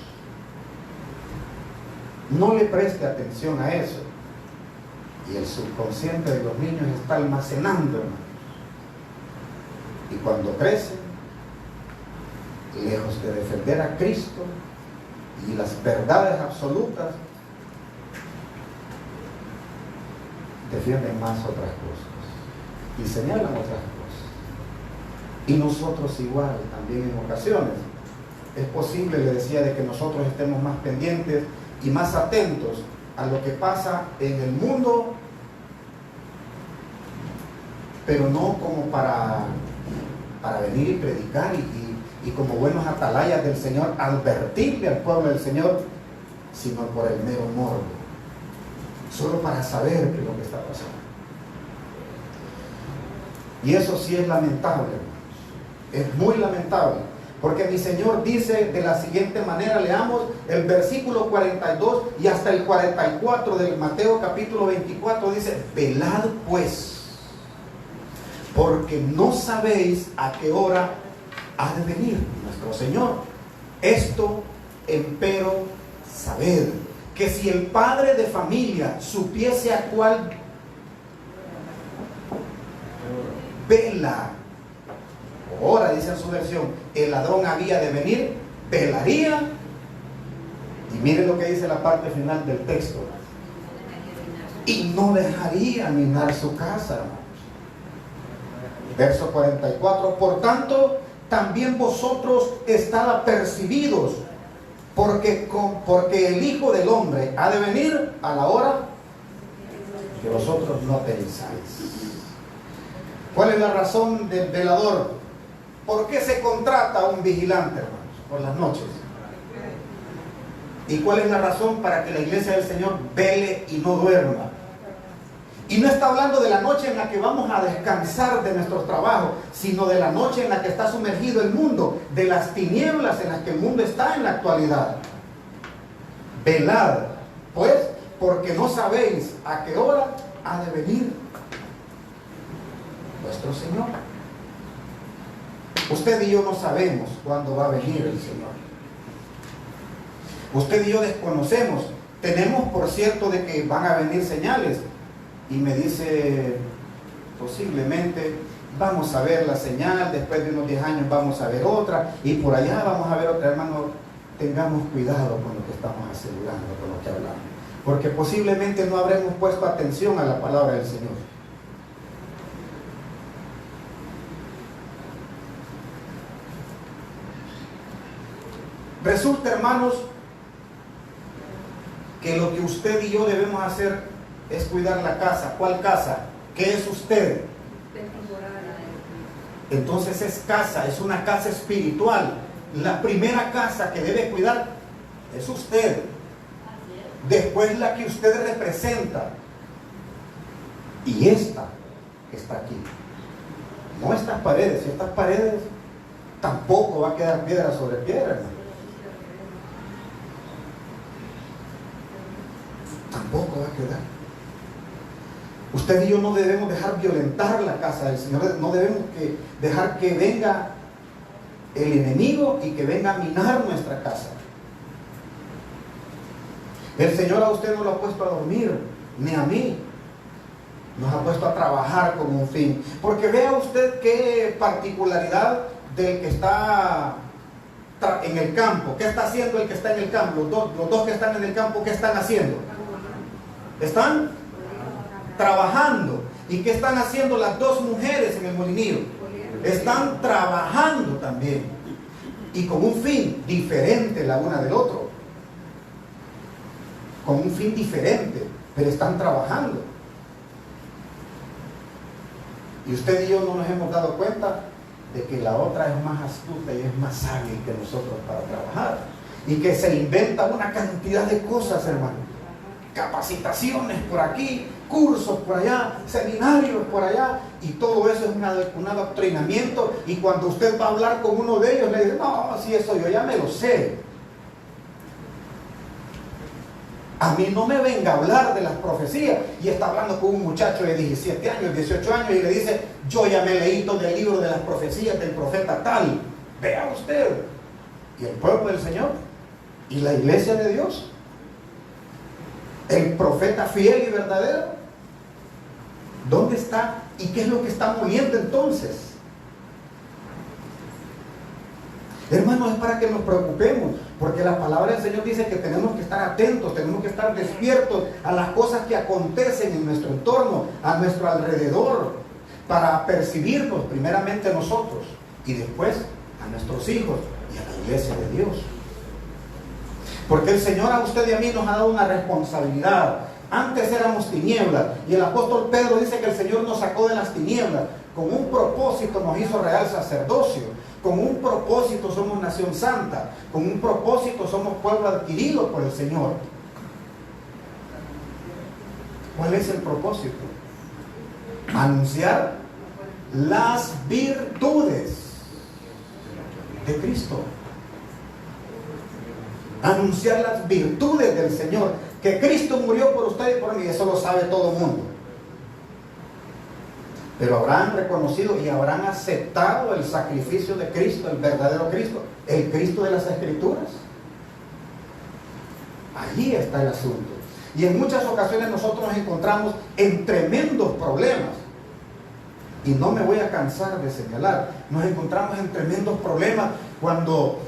No le preste atención a eso. Y el subconsciente de los niños está almacenando, hermanos. Y cuando crecen, lejos de defender a Cristo y las verdades absolutas, defienden más otras cosas. y señalan otras cosas. Y nosotros igual, también en ocasiones. Es posible, le decía, de que nosotros estemos más pendientes y más atentos a lo que pasa en el mundo, pero no como para venir y predicar y como buenos atalayas del Señor, advertirle al pueblo del Señor, sino por el mero morbo, solo para saber qué es lo que está pasando. Y eso sí es lamentable, hermanos, es muy lamentable, porque mi Señor dice de la siguiente manera, leamos el versículo 42 y hasta el 44 del Mateo capítulo 24, dice: velad pues, porque no sabéis a qué hora ha de venir nuestro Señor. Esto empero sabed, que si el padre de familia supiese a cuál vela, ahora dice en su versión, el ladrón había de venir, velaría. Y miren lo que dice la parte final del texto: y no dejaría minar su casa. Verso 44: por tanto, también vosotros estad apercibidos, porque el Hijo del Hombre ha de venir a la hora que vosotros no pensáis. ¿Cuál es la razón del velador? ¿Por qué se contrata a un vigilante, hermanos, por las noches? ¿Y cuál es la razón para que la iglesia del Señor vele y no duerma? Y no está hablando de la noche en la que vamos a descansar de nuestros trabajos, sino de la noche en la que está sumergido el mundo, de las tinieblas en las que el mundo está en la actualidad. Velad, pues, porque no sabéis a qué hora ha de venir nuestro Señor. Usted y yo no sabemos cuándo va a venir el Señor. Usted y yo desconocemos. Tenemos por cierto de que van a venir señales. Y me dice, posiblemente vamos a ver la señal, después de unos 10 años vamos a ver otra, y por allá vamos a ver otra. Hermano, tengamos cuidado con lo que estamos asegurando, con lo que hablamos, porque posiblemente no habremos puesto atención a la palabra del Señor. Resulta, hermanos, que lo que usted y yo debemos hacer es cuidar la casa. ¿Cuál casa? ¿Qué es usted? Entonces es casa, es una casa espiritual. La primera casa que debe cuidar es usted. Después la que usted representa. Y esta está aquí. No estas paredes. Estas paredes tampoco va a quedar piedra sobre piedra, hermano. Tampoco va a quedar. Usted y yo no debemos dejar violentar la casa del Señor. No debemos dejar que venga el enemigo y que venga a minar nuestra casa. El Señor a usted no lo ha puesto a dormir, ni a mí. Nos ha puesto a trabajar con un fin. Porque vea usted qué particularidad del que está en el campo. ¿Qué está haciendo el que está en el campo? Los dos que están en el campo, ¿qué están haciendo? Están trabajando. ¿Y qué están haciendo las dos mujeres en el molinillo? Están trabajando también, y con un fin diferente la una del otro, con un fin diferente, pero están trabajando. Y usted y yo no nos hemos dado cuenta de que la otra es más astuta y es más hábil que nosotros para trabajar, y que se inventa una cantidad de cosas, hermano. Capacitaciones por aquí, cursos por allá, seminarios por allá, y todo eso es un adoctrinamiento. Y cuando usted va a hablar con uno de ellos, le dice: no, si eso yo ya me lo sé. A mí no me venga a hablar de las profecías. Y está hablando con un muchacho de 17 años, 18 años, y le dice: yo ya me leí todo el libro de las profecías del profeta tal. Vea usted. Y el pueblo del Señor y la iglesia de Dios, el profeta fiel y verdadero, ¿dónde está? ¿Y qué es lo que está muriendo entonces? Hermanos, es para que nos preocupemos, porque la palabra del Señor dice que tenemos que estar atentos, tenemos que estar despiertos a las cosas que acontecen en nuestro entorno, a nuestro alrededor, para percibirnos primeramente nosotros y después a nuestros hijos y a la iglesia de Dios. Porque el Señor a usted y a mí nos ha dado una responsabilidad. Antes éramos tinieblas y el apóstol Pedro dice que el Señor nos sacó de las tinieblas. Con un propósito nos hizo real sacerdocio. Con un propósito somos nación santa. Con un propósito somos pueblo adquirido por el Señor. ¿Cuál es el propósito? Anunciar las virtudes de Cristo. Anunciar las virtudes del Señor. Que Cristo murió por usted y por mí. Eso lo sabe todo el mundo. Pero habrán reconocido y habrán aceptado el sacrificio de Cristo, el verdadero Cristo, el Cristo de las Escrituras. Allí está el asunto. Y en muchas ocasiones nosotros nos encontramos en tremendos problemas. Y no me voy a cansar de señalar, nos encontramos en tremendos problemas cuando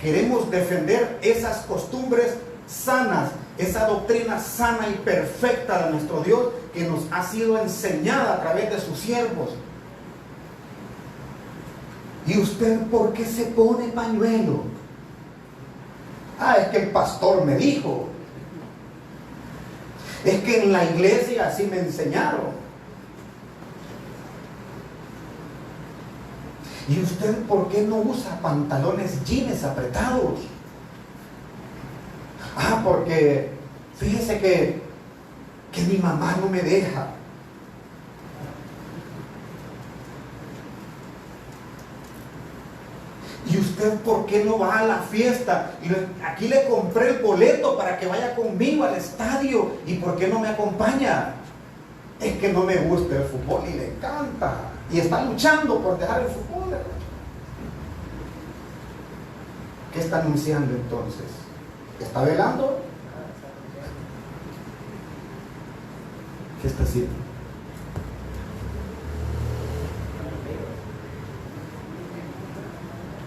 queremos defender esas costumbres sanas, esa doctrina sana y perfecta de nuestro Dios que nos ha sido enseñada a través de sus siervos. ¿Y usted por qué se pone pañuelo? Es que el pastor me dijo. Es que en la iglesia así me enseñaron. ¿Y usted por qué no usa pantalones jeans apretados? Porque fíjese que mi mamá no me deja. ¿Y usted por qué no va a la fiesta? Aquí le compré el boleto para que vaya conmigo al estadio. ¿Y por qué no me acompaña? Es que no me gusta el fútbol y le encanta. Y está luchando por dejar el fútbol. ¿Qué está anunciando entonces? ¿Está velando? ¿Qué está haciendo?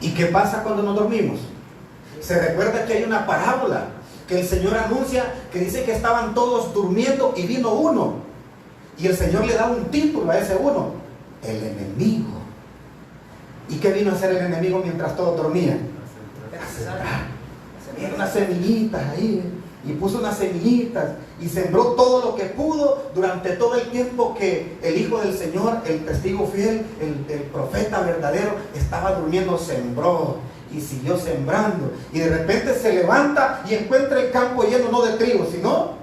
¿Y qué pasa cuando nos dormimos? Se recuerda que hay una parábola que el Señor anuncia, que dice que estaban todos durmiendo y vino uno. Y el Señor le da un título a ese uno: el enemigo. ¿Y qué vino a hacer el enemigo mientras todos dormían? A sembrar. Era unas semillitas ahí, y puso unas semillitas y sembró todo lo que pudo durante todo el tiempo que el Hijo del Señor, el testigo fiel, el profeta verdadero, estaba durmiendo. Sembró y siguió sembrando, y de repente se levanta y encuentra el campo lleno no de trigo, sino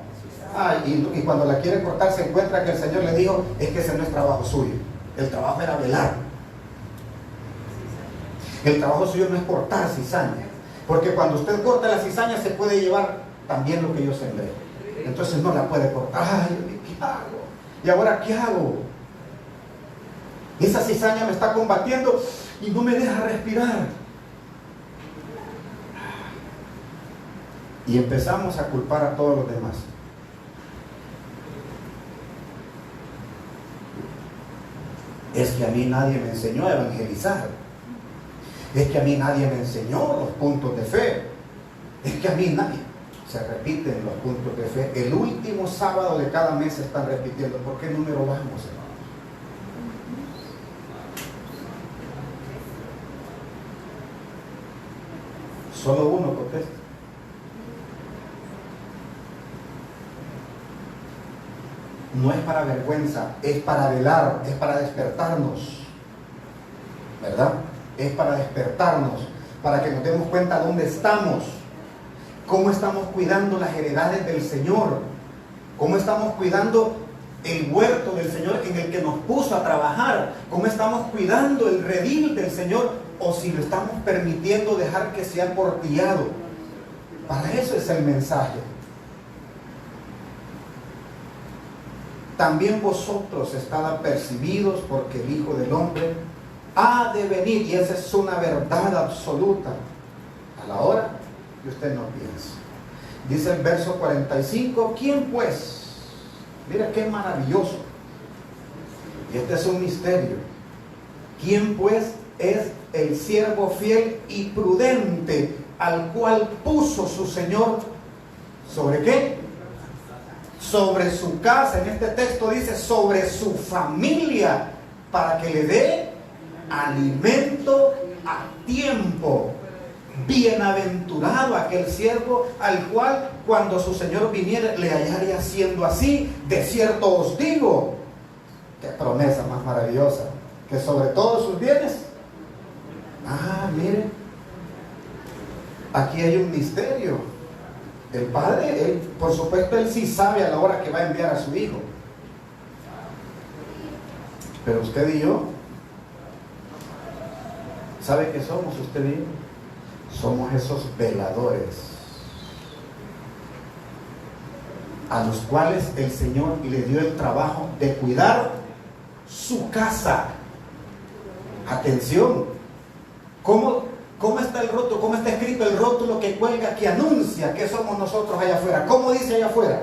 y cuando la quiere cortar se encuentra que el Señor le dijo: es que ese no es trabajo suyo, el trabajo era velar. El trabajo suyo no es cortar cizaña, porque cuando usted corta la cizaña se puede llevar también lo que yo sembré. Entonces no la puede cortar. ¿Qué hago? ¿Y ahora qué hago? Esa cizaña me está combatiendo y no me deja respirar. Y empezamos a culpar a todos los demás. Es que a mí nadie me enseñó a evangelizar. Es que a mí nadie me enseñó los puntos de fe. Es que a mí nadie. Se repiten los puntos de fe. El último sábado de cada mes se están repitiendo. ¿Por qué número vamos, hermanos? Solo uno contesta. No es para vergüenza, es para velar, es para despertarnos, ¿verdad? Es para despertarnos, para que nos demos cuenta dónde estamos, cómo estamos cuidando las heredades del Señor, cómo estamos cuidando el huerto del Señor en el que nos puso a trabajar, cómo estamos cuidando el redil del Señor, o si lo estamos permitiendo dejar que sea portillado. Para eso es el mensaje. También vosotros estad apercibidos, porque el Hijo del Hombre ha de venir, y esa es una verdad absoluta, a la hora que usted no piensa. Dice el verso 45, ¿quién pues? Mira qué maravilloso. Y este es un misterio. ¿Quién pues es el siervo fiel y prudente al cual puso su Señor? ¿Sobre qué? sobre su casa. En este texto dice sobre su familia, para que le dé alimento a tiempo. Bienaventurado aquel siervo al cual cuando su señor viniere le hallare haciendo así. De cierto os digo, qué promesa más maravillosa, que sobre todos sus bienes. Mire, aquí hay un misterio. El padre, él, por supuesto, él sí sabe a la hora que va a enviar a su hijo. Pero usted y yo, ¿sabe qué somos usted y yo? Somos esos veladores a los cuales el Señor le dio el trabajo de cuidar su casa. Atención, ¿cómo está el rótulo? ¿Cómo está escrito el rótulo que cuelga, que anuncia que somos nosotros allá afuera? ¿Cómo dice allá afuera?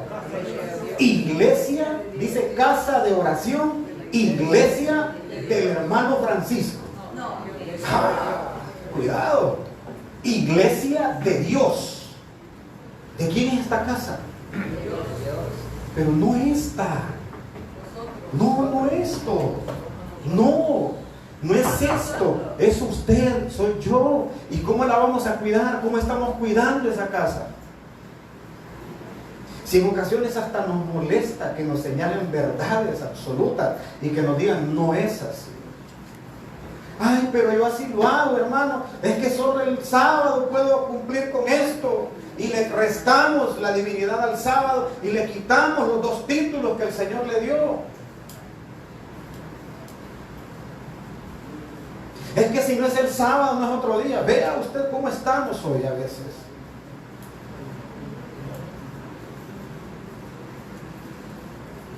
Iglesia, dice casa de oración, iglesia del hermano Francisco. Cuidado, iglesia de Dios. ¿De quién es esta casa? Pero no esta. No esto. No es esto. Es usted, soy yo. ¿Y cómo la vamos a cuidar? ¿Cómo estamos cuidando esa casa? Si en ocasiones hasta nos molesta que nos señalen verdades absolutas y que nos digan no es así. Ay, pero yo así lo hago, hermano. Es que solo el sábado puedo cumplir con esto. Y le restamos la divinidad al sábado y le quitamos los 2 títulos que el Señor le dio. Es que si no es el sábado, no es otro día. Vea usted cómo estamos hoy a veces.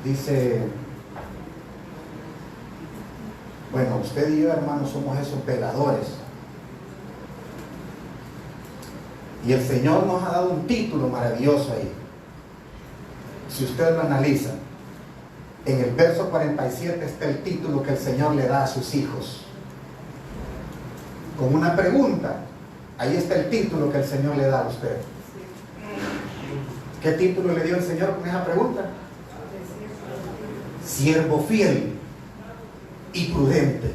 Dice, bueno, usted y yo, hermanos, somos esos veladores. Y el Señor nos ha dado un título maravilloso ahí. Si usted lo analiza, en el verso 47 está el título que el Señor le da a sus hijos. Con una pregunta, ahí está el título que el Señor le da a usted. ¿Qué título le dio el Señor con esa pregunta? Siervo fiel y prudente.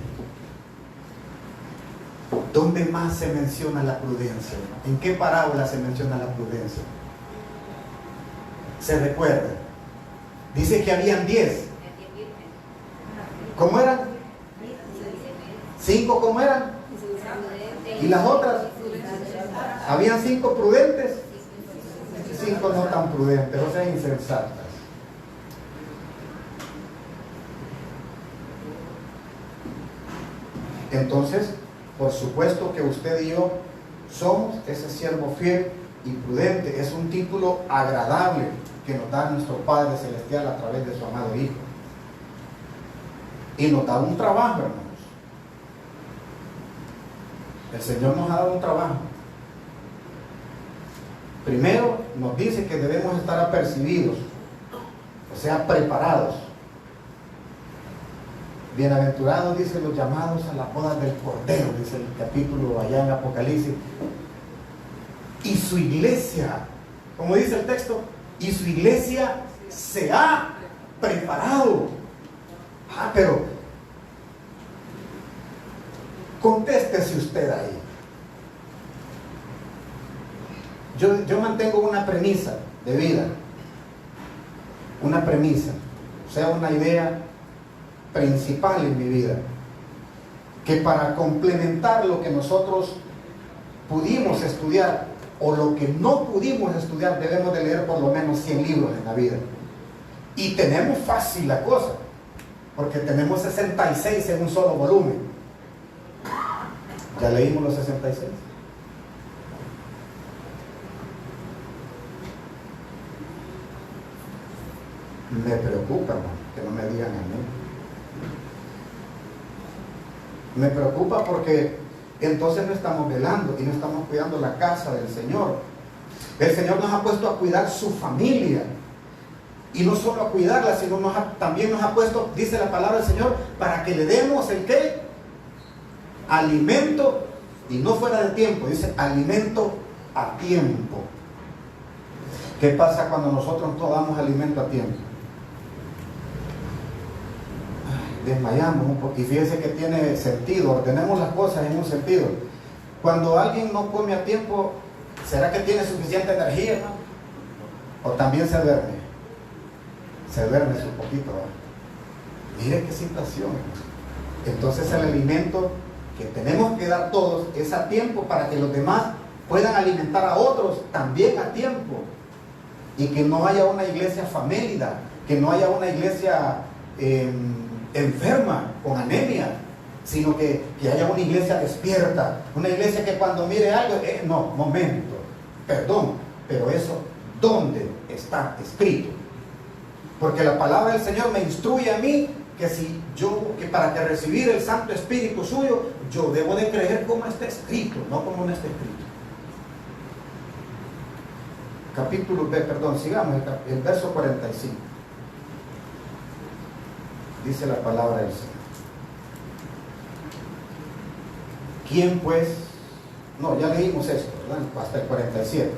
¿Dónde más se menciona la prudencia? ¿En qué parábola se menciona la prudencia? ¿Se recuerda? Dice que habían 10. ¿Cómo eran? 5, ¿cómo eran? ¿Y las otras? Habían 5 prudentes, 5 no tan prudentes, o sea, insensatas. Entonces, por supuesto que usted y yo somos ese siervo fiel y prudente. Es un título agradable que nos da nuestro Padre Celestial a través de su amado Hijo. Y nos da un trabajo, hermanos. El Señor nos ha dado un trabajo. Primero nos dice que debemos estar apercibidos, o sea, preparados. Bienaventurados, dice, los llamados a la boda del Cordero, dice el capítulo allá en Apocalipsis. Y su iglesia, como dice el texto, y su iglesia se ha preparado. Pero contéstese usted ahí. Yo mantengo una premisa de vida, una premisa, o sea, una idea principal en mi vida, que para complementar lo que nosotros pudimos estudiar o lo que no pudimos estudiar, debemos de leer por lo menos 100 libros en la vida. Y tenemos fácil la cosa, porque tenemos 66 en un solo volumen. ¿Ya leímos los 66? Me preocupa, hermano, que no me digan a mí. Me preocupa porque entonces no estamos velando y no estamos cuidando la casa del Señor. El Señor nos ha puesto a cuidar su familia. Y no solo a cuidarla, sino también nos ha puesto, dice la palabra del Señor, para que le demos el ¿qué? Alimento, y no fuera de tiempo, dice alimento a tiempo. ¿Qué pasa cuando nosotros no damos alimento a tiempo? Desmayamos un poco. Y fíjense que tiene sentido, ordenemos las cosas en un sentido. Cuando alguien no come a tiempo, ¿será que tiene suficiente energía, hermano? ¿O también se duerme? Se duerme un poquito, ¿verdad? Mire qué situación. Entonces el alimento que tenemos que dar todos es a tiempo para que los demás puedan alimentar a otros también a tiempo. Y que no haya una iglesia famélida, que no haya una iglesia enferma, con anemia, sino que haya una iglesia despierta, una iglesia que cuando mire algo, no, momento, perdón, pero eso, ¿dónde está escrito? Porque la palabra del Señor me instruye a mí que para que recibir el Santo Espíritu suyo, yo debo de creer como está escrito, no como no está escrito. Sigamos el verso 45. Dice la palabra del Señor. ¿Quién pues? No, ya leímos esto, ¿verdad? Hasta el 47.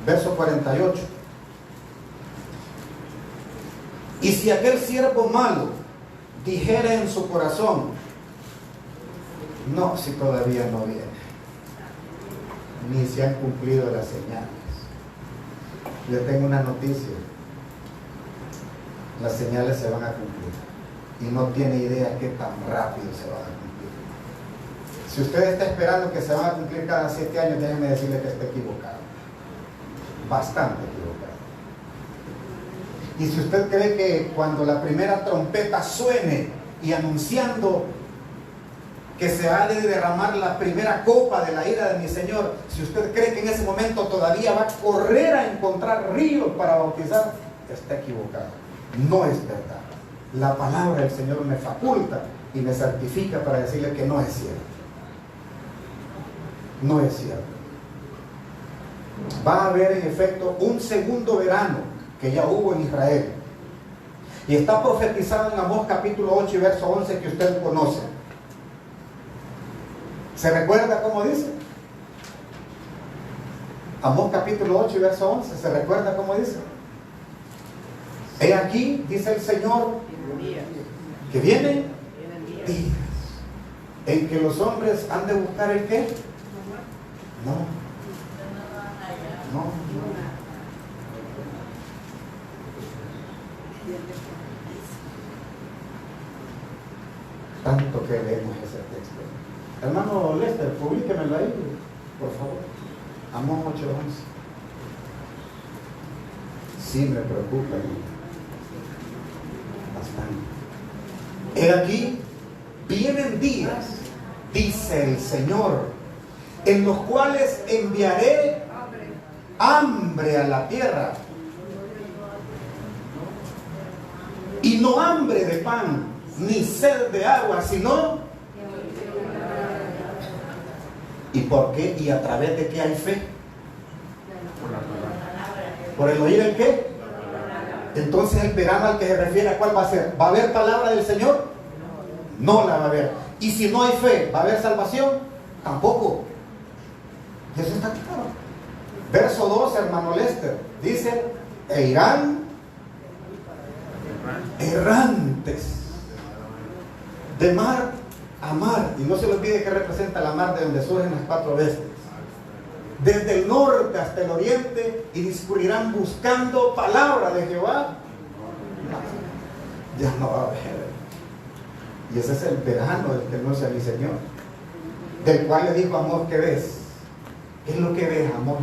Verso 48. Y si aquel siervo malo dijera en su corazón, no, si todavía no viene, ni se han cumplido las señales. Yo tengo una noticia: las señales se van a cumplir y no tiene idea qué tan rápido se van a cumplir. Si usted está esperando que se van a cumplir cada 7 años, déjeme decirle que está equivocado, bastante equivocado. Y si usted cree que cuando la primera trompeta suene y anunciando que se ha de derramar la primera copa de la ira de mi Señor, si usted cree que en ese momento todavía va a correr a encontrar ríos para bautizar, está equivocado. No es verdad. La palabra del Señor me faculta y me certifica para decirle que no es cierto. No es cierto. Va a haber en efecto un segundo verano que ya hubo en Israel. Y está profetizado en Amós capítulo 8 y verso 11, que usted conoce. ¿Se recuerda cómo dice? Amós capítulo 8 y verso 11. ¿Se recuerda cómo dice? He aquí, dice el Señor, que vienen días en que los hombres han de buscar el qué. No. Tanto que leemos ese texto. Hermano Lester, publíquemelo ahí, por favor. Amós 8:11. Sí, me preocupa bastante. He aquí, vienen días, dice el Señor, en los cuales enviaré hambre a la tierra, y no hambre de pan, ni sed de agua, sino... ¿Y por qué? ¿Y a través de qué hay fe? ¿Por el oír el qué? Entonces el verano al que se refiere, ¿a cuál va a ser? ¿Va a haber palabra del Señor? No la va a haber. ¿Y si no hay fe, va a haber salvación? Tampoco. Y eso está claro. Verso 2, hermano Lester, dice: e irán errantes de mar a mar. Y no se le olvide que representa la mar de donde surgen las 4 bestias. Desde el norte hasta el oriente, y discurrirán buscando palabra de Jehová. Ya no va a haber. Y ese es el verano del que anuncia mi Señor, del cual le dijo a Amós: ¿qué ves? ¿Qué es lo que ves, Amós?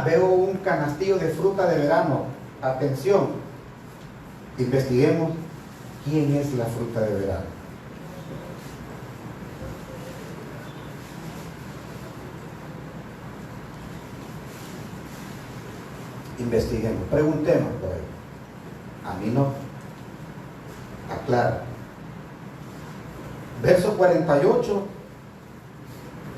Veo un canastillo de fruta de verano. Atención, investiguemos quién es la fruta de verano. Investiguemos, preguntemos por él. A mí no. Aclara. Verso 48.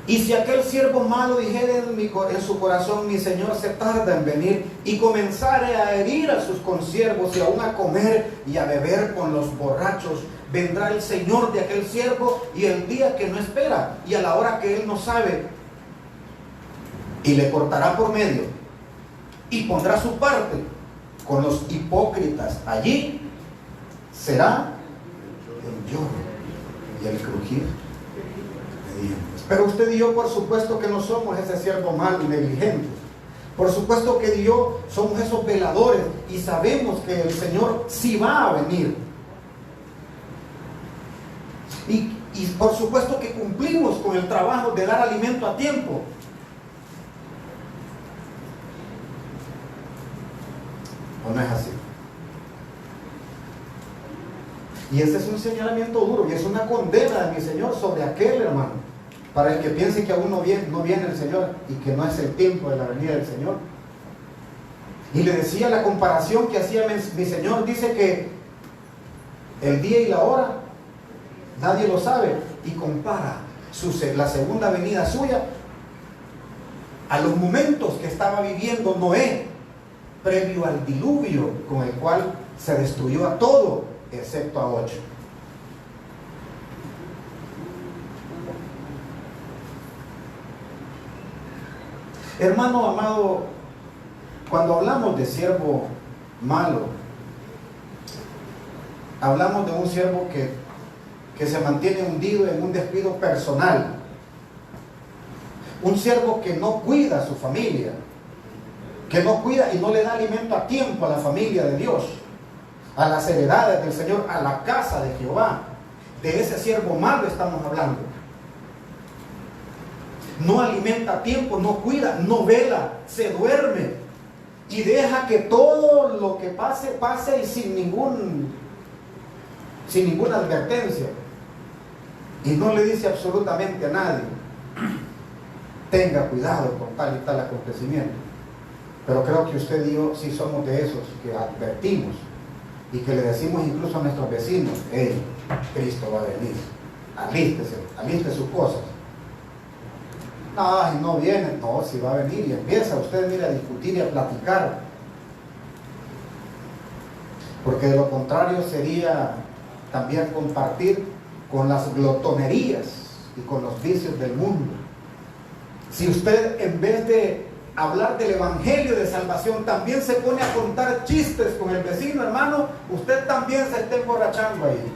Y si aquel siervo malo dijere en su corazón: mi Señor se tarda en venir, y comenzare a herir a sus consiervos, y aún a comer y a beber con los borrachos, vendrá el Señor de aquel siervo, y el día que no espera, y a la hora que él no sabe, y le cortará por medio, y pondrá su parte. Con los hipócritas allí será el lloro y el crujir de dientes. Pero usted y yo, por supuesto que no somos ese siervo malo y negligente. Por supuesto que yo somos esos veladores y sabemos que el Señor sí va a venir. Y por supuesto que cumplimos con el trabajo de dar alimento a tiempo. ¿O no es así? Y ese es un señalamiento duro y es una condena de mi Señor sobre aquel hermano, para el que piense que aún no viene el Señor y que no es el tiempo de la venida del Señor. Y le decía la comparación que hacía mi Señor, dice que el día y la hora nadie lo sabe, y compara la segunda venida suya a los momentos que estaba viviendo Noé previo al diluvio, con el cual se destruyó a todo excepto a 8. Hermano amado, cuando hablamos de siervo malo, hablamos de un siervo que se mantiene hundido en un descuido personal, un siervo que no cuida a su familia, que no cuida y no le da alimento a tiempo a la familia de Dios, a las heredades del Señor, a la casa de Jehová. De ese siervo malo estamos hablando. No alimenta a tiempo, no cuida, no vela, se duerme y deja que todo lo que pase y sin ninguna advertencia, y no le dice absolutamente a nadie: tenga cuidado con tal y tal acontecimiento. Pero creo que usted y yo sí somos de esos que advertimos y que le decimos incluso a nuestros vecinos: hey, Cristo va a venir, alístese sus cosas. Ay, no viene. No, si va a venir. Y empieza usted, mire, a discutir y a platicar, porque de lo contrario sería también compartir con las glotonerías y con los vicios del mundo. Si usted, en vez de hablar del evangelio de salvación, también se pone a contar chistes con el vecino, hermano, usted también se está emborrachando ahí.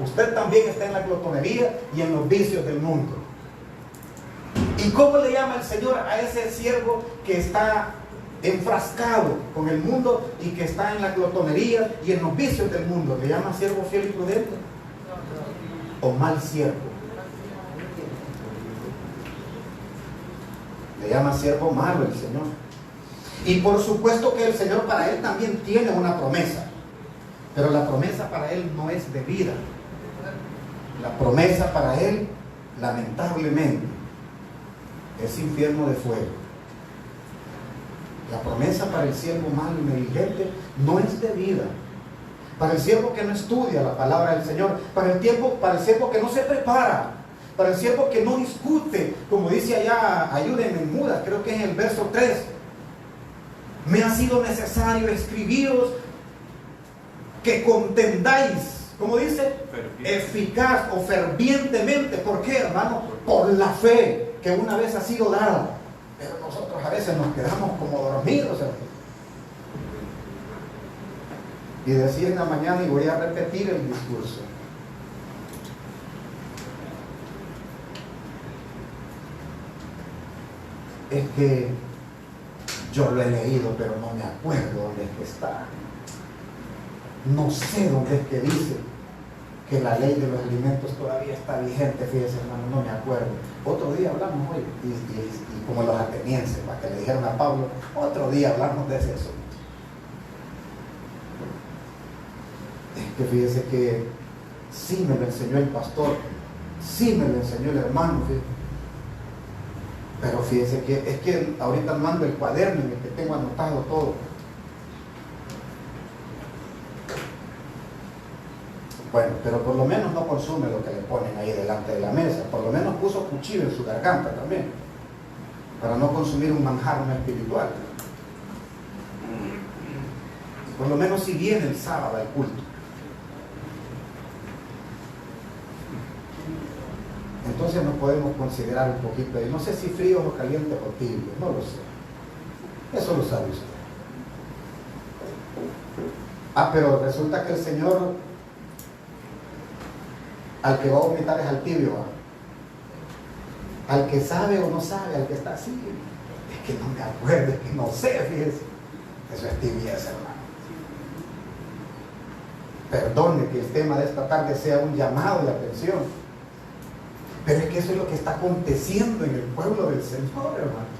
Usted también está en la glotonería y en los vicios del mundo. ¿Y cómo le llama el Señor a ese siervo que está enfrascado con el mundo y que está en la glotonería y en los vicios del mundo? ¿Le llama siervo fiel y prudente? ¿O mal siervo? Le llama siervo malo el Señor. Y por supuesto que el Señor, para él también tiene una promesa, pero la promesa para él no es de vida. La promesa para él, lamentablemente, es infierno de fuego. La promesa para el siervo malo y negligente no es de vida. Para el siervo que no estudia la palabra del Señor, para el siervo que no se prepara, para el siervo que no discute, como dice allá, ayúdenme en Judas, creo que es en el verso 3. Me ha sido necesario escribiros que contendáis, como dice, eficaz o fervientemente. ¿Por qué, hermano? Por la fe que una vez ha sido dada. Pero nosotros a veces nos quedamos como dormidos, hermano. Y decía en la mañana, y voy a repetir el discurso: es que yo lo he leído, pero no me acuerdo dónde es que está. No sé dónde es que dice que la ley de los alimentos todavía está vigente. Fíjese, hermano, no me acuerdo. Otro día hablamos hoy, y como los atenienses, para que le dijeron a Pablo, otro día hablamos de eso. Es que fíjese que sí me lo enseñó el pastor, sí me lo enseñó el hermano, fíjese. Pero fíjese que es que ahorita mando el cuaderno en el que tengo anotado todo. Bueno, pero por lo menos no consume lo que le ponen ahí delante de la mesa. Por lo menos puso cuchillo en su garganta también, para no consumir un manjar no espiritual. Y por lo menos si viene el sábado al culto. Entonces nos podemos considerar un poquito, no sé si fríos o calientes o tibios, no lo sé. Eso lo sabe usted. Pero resulta que el Señor al que va a vomitar es al tibio, ¿va? Al que sabe o no sabe, al que está así. Es que no me acuerdo, es que no sé, fíjese. Eso es tibieza, hermano. Perdone que el tema de esta tarde sea un llamado de atención, pero es que eso es lo que está aconteciendo en el pueblo del Señor, hermano.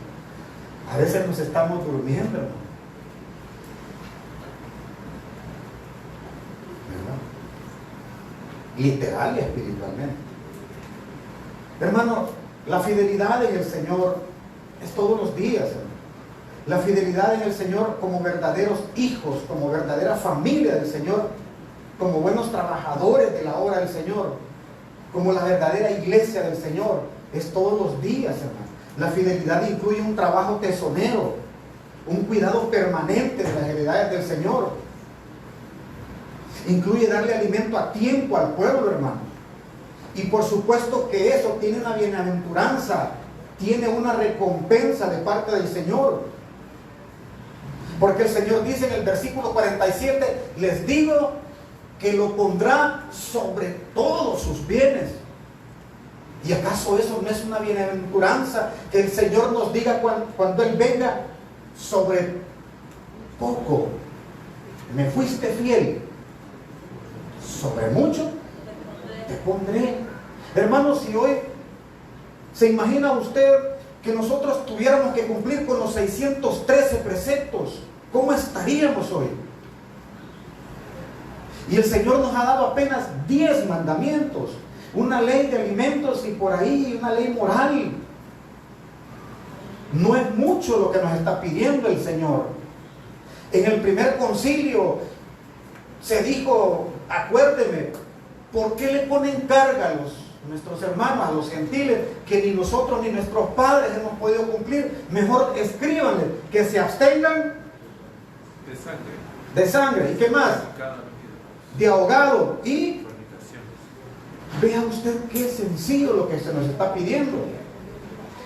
A veces nos estamos durmiendo, hermano. ¿Verdad? Literal y espiritualmente. Hermano, la fidelidad en el Señor es todos los días, hermano. La fidelidad en el Señor como verdaderos hijos, como verdadera familia del Señor, como buenos trabajadores de la obra del Señor, como la verdadera iglesia del Señor, es todos los días, hermano. La fidelidad incluye un trabajo tesonero, un cuidado permanente de las heredades del Señor. Incluye darle alimento a tiempo al pueblo, hermano. Y por supuesto que eso tiene una bienaventuranza, tiene una recompensa de parte del Señor. Porque el Señor dice en el versículo 47, les digo que lo pondrá sobre todos sus bienes. ¿Y acaso eso no es una bienaventuranza? Que el Señor nos diga cuando Él venga, sobre poco me fuiste fiel, sobre mucho te pondré. Hermanos, si hoy se imagina usted que nosotros tuviéramos que cumplir con los 613 preceptos, ¿cómo estaríamos hoy? Y el Señor nos ha dado apenas 10 mandamientos, una ley de alimentos y por ahí una ley moral. No es mucho lo que nos está pidiendo el Señor. En el primer concilio se dijo, acuérdeme, ¿por qué le ponen carga a nuestros hermanos, a los gentiles, que ni nosotros ni nuestros padres hemos podido cumplir? Mejor escríbanle que se abstengan de sangre. ¿Y qué más? De ahogado. Y vea usted qué sencillo lo que se nos está pidiendo.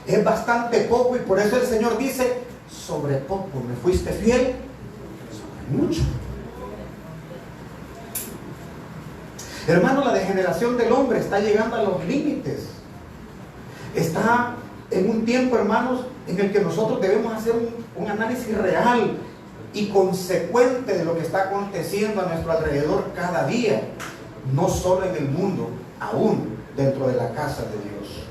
Es bastante poco y por eso el Señor dice, sobre poco me fuiste fiel, sobre mucho. Hermano, la degeneración del hombre está llegando a los límites. Está en un tiempo, hermanos, en el que nosotros debemos hacer un análisis real y consecuente de lo que está aconteciendo a nuestro alrededor cada día, no solo en el mundo, aún dentro de la casa de Dios.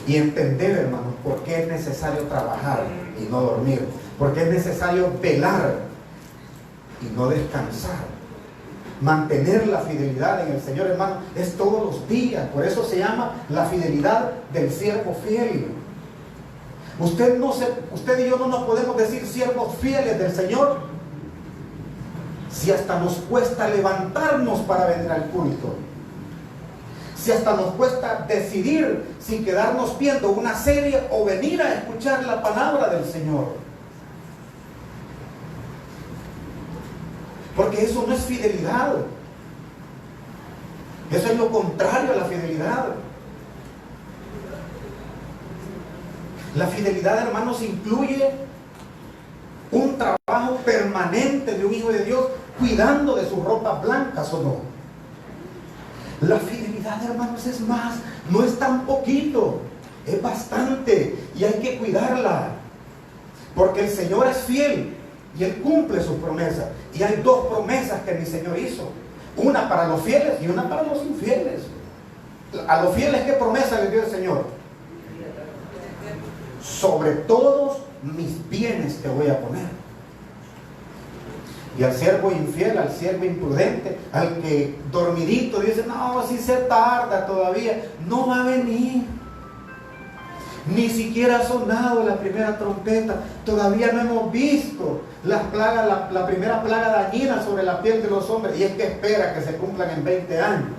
Y entender, hermanos, por qué es necesario trabajar y no dormir, por qué es necesario velar y no descansar. Mantener la fidelidad en el Señor, hermano, es todos los días. Por eso se llama la fidelidad del siervo fiel. Usted y yo no nos podemos decir siervos fieles del Señor si hasta nos cuesta levantarnos para venir al culto, si hasta nos cuesta decidir sin quedarnos viendo una serie o venir a escuchar la palabra del Señor. Porque eso no es fidelidad. Eso es lo contrario a la fidelidad. La fidelidad, hermanos, incluye un trabajo permanente de un hijo de Dios cuidando de sus ropas blancas, ¿o no? La fidelidad, hermanos, es más, no es tan poquito, es bastante y hay que cuidarla. Porque el Señor es fiel y Él cumple sus promesas. Y hay dos promesas que mi Señor hizo. Una para los fieles y una para los infieles. A los fieles, ¿qué promesa les dio el Señor? Sobre todos mis bienes te voy a poner. Y al siervo infiel, al siervo imprudente, al que dormidito dice, no, si se tarda todavía, no va a venir. Ni siquiera ha sonado la primera trompeta, todavía no hemos visto las plagas, la primera plaga dañina sobre la piel de los hombres, y es que espera que se cumplan en 20 años.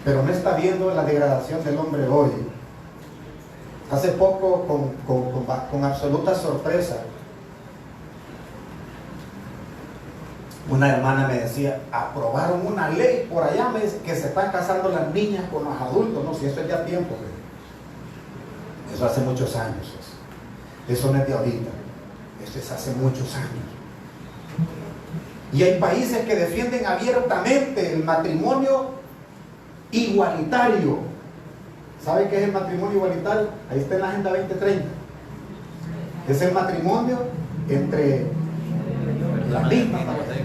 Pero no está viendo la degradación del hombre hoy. Hace poco, con absoluta sorpresa, una hermana me decía, aprobaron una ley por allá, me dice, que se están casando las niñas con los adultos. No, si eso es ya tiempo. Eso hace muchos años. Eso no es de ahorita. Esto es hace muchos años. Y hay países que defienden abiertamente el matrimonio igualitario. ¿Sabe qué es el matrimonio igualitario? Ahí está en la Agenda 2030. Es el matrimonio entre las mismas parejas.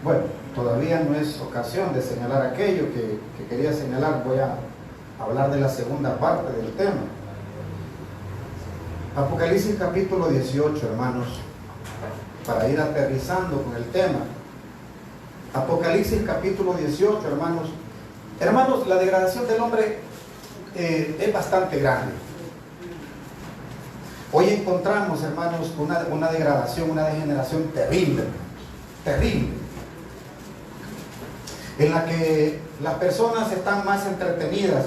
Bueno, todavía no es ocasión de señalar aquello que quería señalar. Voy a hablar de la segunda parte del tema. Apocalipsis capítulo 18, hermanos, para ir aterrizando con el tema. Apocalipsis capítulo 18, hermanos. Hermanos, la degradación del hombre es bastante grande. Hoy encontramos, hermanos, una degradación, una degeneración terrible, terrible, en la que las personas están más entretenidas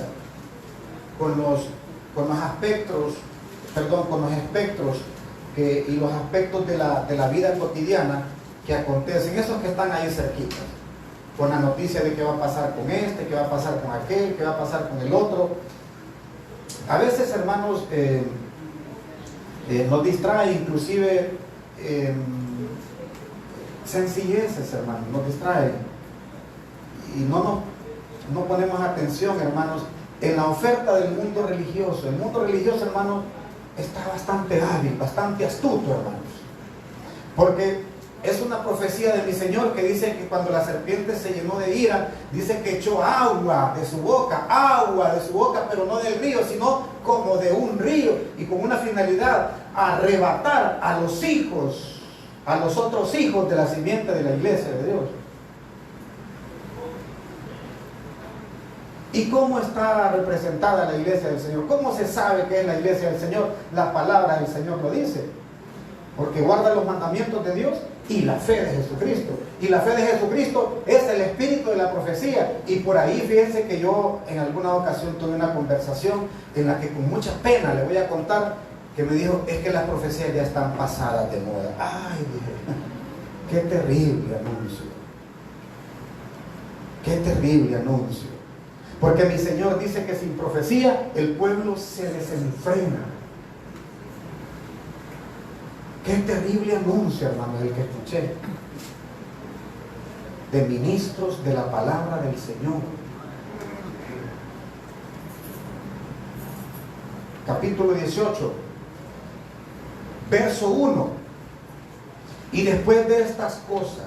con los espectros y los aspectos de la vida cotidiana que acontecen, esos que están ahí cerquitas, con la noticia de qué va a pasar con este, qué va a pasar con aquel, qué va a pasar con el otro. A veces, hermanos, nos distrae, inclusive sencilleces, hermanos, nos distrae y no ponemos atención, hermanos, en la oferta del mundo religioso. El mundo religioso, hermanos, está bastante hábil, bastante astuto, hermanos, porque es una profecía de mi Señor que dice que cuando la serpiente se llenó de ira, dice que echó agua de su boca, pero no del río, sino como de un río, y con una finalidad: arrebatar a los hijos, a los otros hijos de la simiente de la iglesia de Dios. ¿Y cómo está representada la iglesia del Señor? ¿Cómo se sabe que es la iglesia del Señor? La palabra del Señor lo dice. Porque guarda los mandamientos de Dios y la fe de Jesucristo. Y la fe de Jesucristo es el espíritu de la profecía. Y por ahí, fíjense que yo en alguna ocasión tuve una conversación en la que con mucha pena le voy a contar, que me dijo: es que las profecías ya están pasadas de moda. Ay, dije, qué terrible anuncio. Qué terrible anuncio. Porque mi Señor dice que sin profecía el pueblo se desenfrena. Qué terrible anuncio, hermano, el que escuché de ministros de la palabra del Señor. Capítulo 18, verso 1. Y después de estas cosas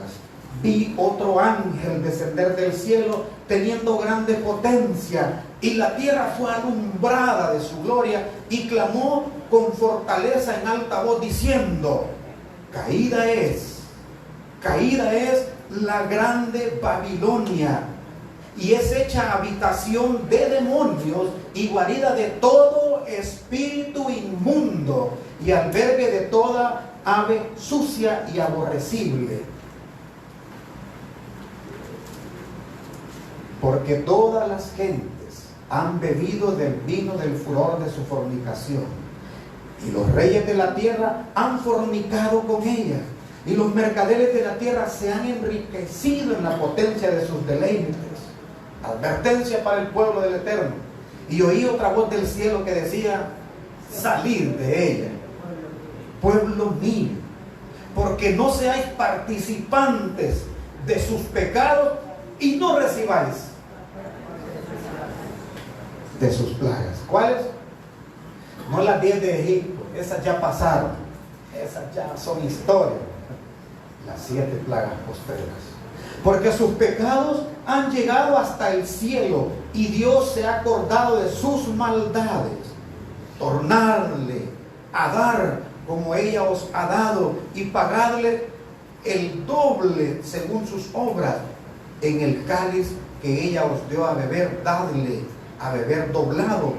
vi otro ángel descender del cielo, teniendo grande potencia, y la tierra fue alumbrada de su gloria, y clamó con fortaleza en alta voz, diciendo: caída es la grande Babilonia, y es hecha habitación de demonios y guarida de todo espíritu inmundo, y albergue de toda ave sucia y aborrecible. Porque todas las gentes han bebido del vino del furor de su fornicación, y los reyes de la tierra han fornicado con ella, y los mercaderes de la tierra se han enriquecido en la potencia de sus deleites. Advertencia para el pueblo del Eterno. Y oí otra voz del cielo que decía: salid de ella, pueblo mío, porque no seáis participantes de sus pecados, y no recibáis de sus plagas. ¿Cuáles? No las 10 de Egipto, esas ya pasaron, esas ya son historia. Las 7 plagas postreras. Porque sus pecados han llegado hasta el cielo, y Dios se ha acordado de sus maldades. Tornarle a dar como ella os ha dado, y pagadle el doble según sus obras. En el cáliz que ella os dio a beber, dadle a beber doblado.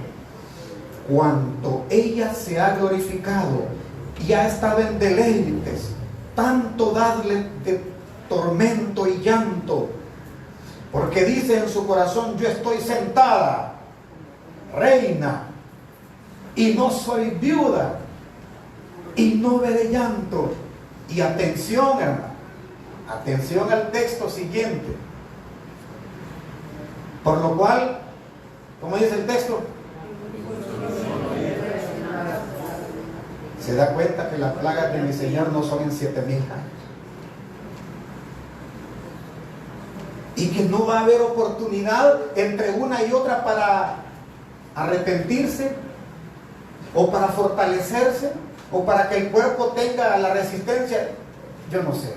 Cuanto ella se ha glorificado y ha estado en deleites, tanto dadle de tormento y llanto. Porque dice en su corazón: yo estoy sentada, reina, y no soy viuda, y no veré llanto. Y atención, hermano, Atención al texto siguiente. Por lo cual, ¿cómo dice el texto? Se da cuenta que las plagas de mi Señor no son en 7,000 años. Y que no va a haber oportunidad entre una y otra para arrepentirse, o para fortalecerse, o para que el cuerpo tenga la resistencia. Yo no sé.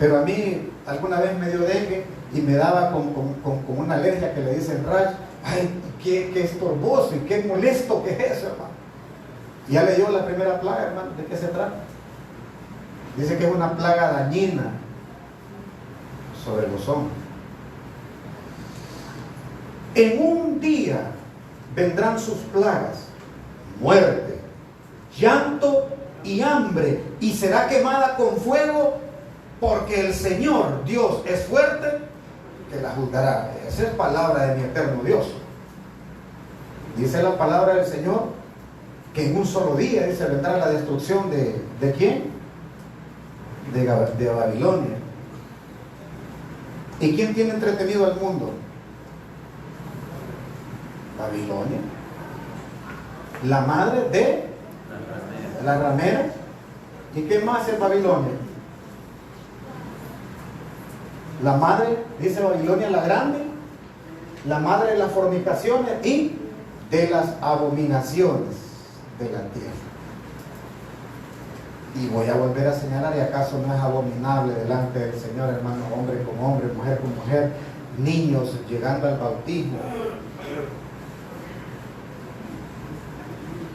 Pero a mí alguna vez me dio dengue y me daba con una alergia que le dicen rash. Ay, qué estorboso y qué molesto que es eso, hermano. ¿Ya leyó la primera plaga, hermano? ¿De qué se trata? Dice que es una plaga dañina sobre los hombres. En un día vendrán sus plagas: muerte, llanto y hambre, y será quemada con fuego, porque el Señor Dios es fuerte, que la juzgará. Esa es palabra de mi eterno Dios. Dice la palabra del Señor que en un solo día, dice, vendrá la destrucción ¿de quién? De Babilonia. ¿Y quién tiene entretenido al mundo? Babilonia. La madre de la ramera. ¿Y qué más es Babilonia? La madre, dice Babilonia la grande, la madre de las fornicaciones y de las abominaciones de la tierra. Y voy a volver a señalar, ¿y acaso no es abominable delante del Señor, hermano, hombre con hombre, mujer con mujer, niños llegando al bautismo,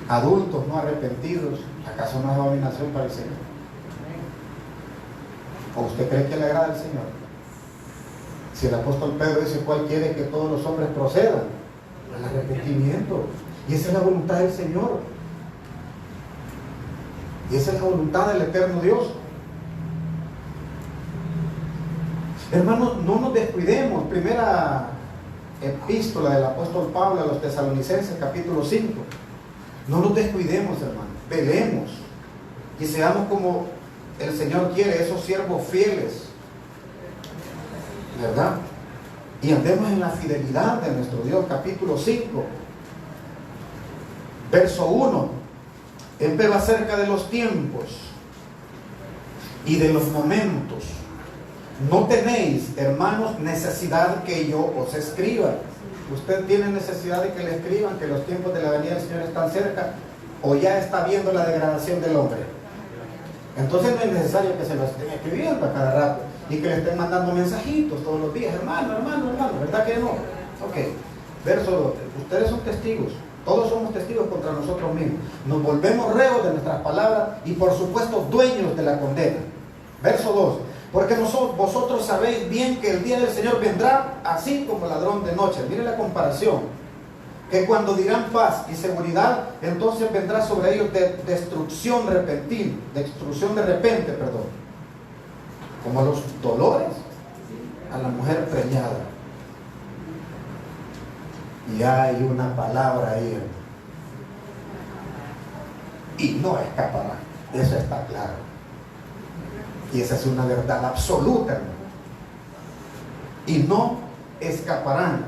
adultos no arrepentidos? ¿Acaso no es abominación para el Señor? ¿O usted cree que le agrada al Señor? Si el apóstol Pedro dice: ¿cuál quiere que todos los hombres procedan al arrepentimiento? Y esa es la voluntad del Señor. Y esa es la voluntad del eterno Dios. Hermanos, no nos descuidemos. Primera epístola del apóstol Pablo a los Tesalonicenses, capítulo 5. No nos descuidemos, hermanos. Velemos y seamos como el Señor quiere, esos siervos fieles, ¿verdad? Y andemos en la fidelidad de nuestro Dios. Capítulo 5, verso 1. Empero acerca de los tiempos y de los momentos, no tenéis, hermanos, necesidad que yo os escriba. ¿Usted tiene necesidad de que le escriban que los tiempos de la venida del Señor están cerca, o ya está viendo la degradación del hombre? Entonces no es necesario que se lo estén escribiendo a cada rato y que le estén mandando mensajitos todos los días: hermano, ¿verdad que no? Ok, verso 2. Ustedes son testigos. Todos somos testigos contra nosotros mismos. Nos volvemos reos de nuestras palabras y por supuesto dueños de la condena. Verso 2. Porque vosotros sabéis bien que el día del Señor vendrá así como ladrón de noche. Mire la comparación. Que cuando dirán paz y seguridad, entonces vendrá sobre ellos destrucción repentina, destrucción de repente, perdón. Como los dolores a la mujer preñada. Y hay una palabra ahí: y no escapará. Eso está claro. Y esa es una verdad absoluta, hermano. Y no escaparán.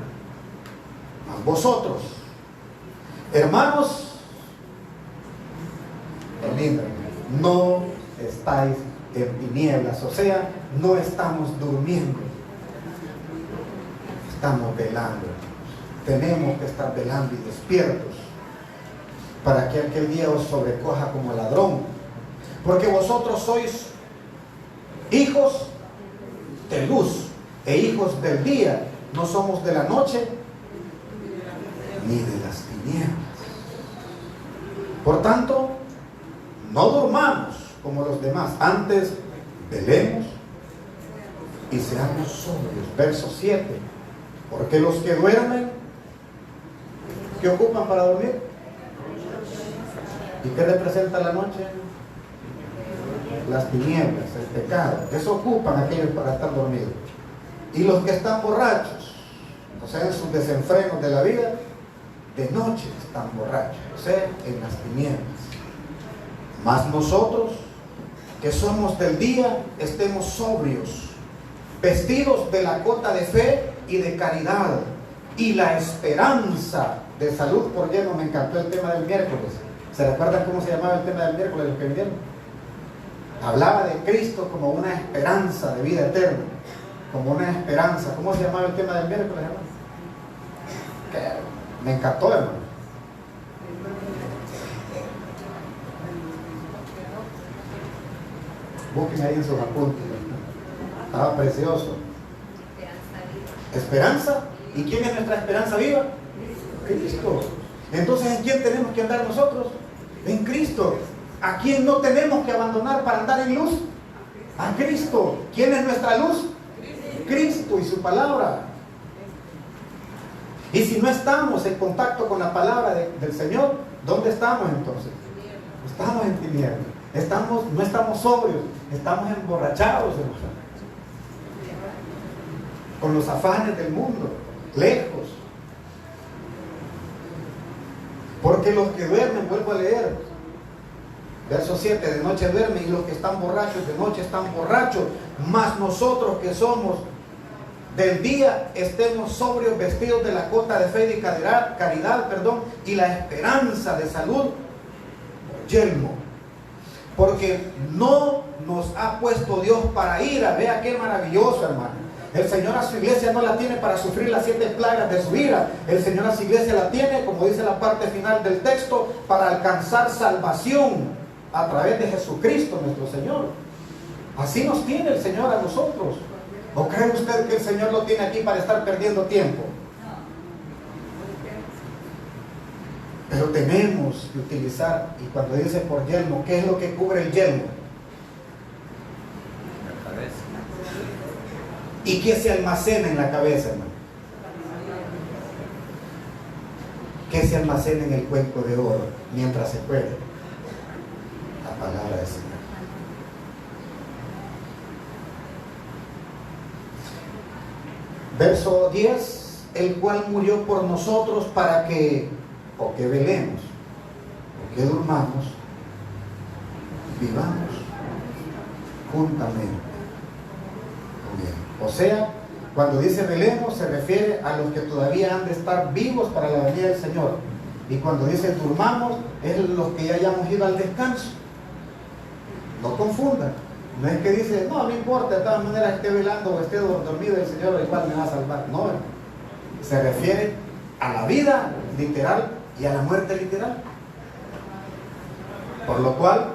Mas vosotros, hermanos, no estáis en tinieblas, o sea, no estamos durmiendo, estamos velando. Tenemos que estar velando y despiertos para que aquel día os sobrecoja como ladrón, porque vosotros sois hijos de luz e hijos del día. No somos de la noche ni de las tinieblas. Por tanto, no durmamos como los demás, antes velemos y seamos sobrios. Verso 7. Porque los que duermen, ¿qué ocupan para dormir? ¿Y qué representa la noche? Las tinieblas, el pecado. Eso ocupan aquellos para estar dormidos. Y los que están borrachos, o sea, en sus desenfrenos de la vida, de noche están borrachos, o sea, en las tinieblas. Mas nosotros que somos del día, estemos sobrios, vestidos de la cota de fe y de caridad, y la esperanza de salud por lleno. Me encantó el tema del miércoles. ¿Se recuerdan cómo se llamaba el tema del miércoles, los que vinieron? Hablaba de Cristo como una esperanza de vida eterna, como una esperanza. ¿Cómo se llamaba el tema del miércoles, hermano? Me encantó, hermano. Busquen ahí en sus apuntes. Estaba precioso. Esperanza. ¿Y quién es nuestra esperanza viva? Cristo. Entonces, ¿en quién tenemos que andar nosotros? En Cristo. ¿A quién no tenemos que abandonar para andar en luz? A Cristo. ¿Quién es nuestra luz? Cristo y su palabra. Y si no estamos en contacto con la palabra del Señor, ¿dónde estamos entonces? Estamos en tinieblas. No estamos sobrios, estamos emborrachados, hermanos, con los afanes del mundo, lejos. Porque los que duermen, vuelvo a leer, verso 7, de noche duermen, y los que están borrachos, de noche están borrachos, mas nosotros que somos del día, estemos sobrios, vestidos de la cota de fe y de caridad, y la esperanza de salud, yelmo. Porque no nos ha puesto Dios para ira. Vea qué maravilloso, hermano. El Señor a su iglesia no la tiene para sufrir las 7 plagas de su ira. El Señor a su iglesia la tiene, como dice la parte final del texto, para alcanzar salvación a través de Jesucristo nuestro Señor. Así nos tiene el Señor a nosotros. ¿O cree usted que el Señor lo tiene aquí para estar perdiendo tiempo? Pero tenemos que utilizar, y cuando dice por yelmo, ¿qué es lo que cubre el yelmo? La cabeza. ¿Y qué se almacena en la cabeza, hermano? ¿Qué se almacena en el cuenco de oro mientras se puede? La palabra del Señor. Verso 10, el cual murió por nosotros para que o que velemos, o que durmamos, vivamos juntamente con Él. O sea, cuando dice velemos, se refiere a los que todavía han de estar vivos para la venida del Señor. Y cuando dice durmamos, es los que ya hayamos ido al descanso. No confundan. No es que dice, no importa, de todas maneras esté velando o esté dormido, el Señor igual me va a salvar. No, se refiere a la vida literal y a la muerte literal. Por lo cual,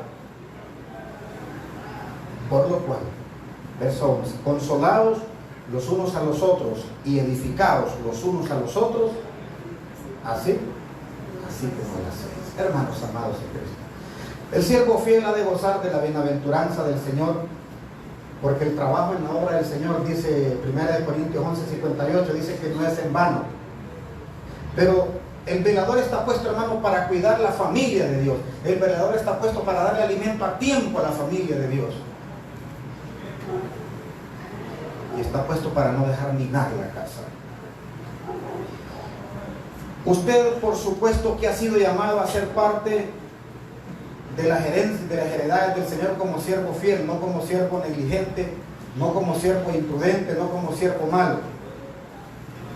verso 11, consolados los unos a los otros y edificados los unos a los otros, así como las 6. Hermanos amados en Cristo, el siervo fiel ha de gozar de la bienaventuranza del Señor, porque el trabajo en la obra del Señor, dice 1 Corintios 11:58, dice que no es en vano. Pero el velador está puesto, hermano, para cuidar la familia de Dios. El velador está puesto para darle alimento a tiempo a la familia de Dios. Y está puesto para no dejar minar la casa. Usted, por supuesto, que ha sido llamado a ser parte de las heredades del Señor como siervo fiel, no como siervo negligente, no como siervo imprudente, no como siervo malo.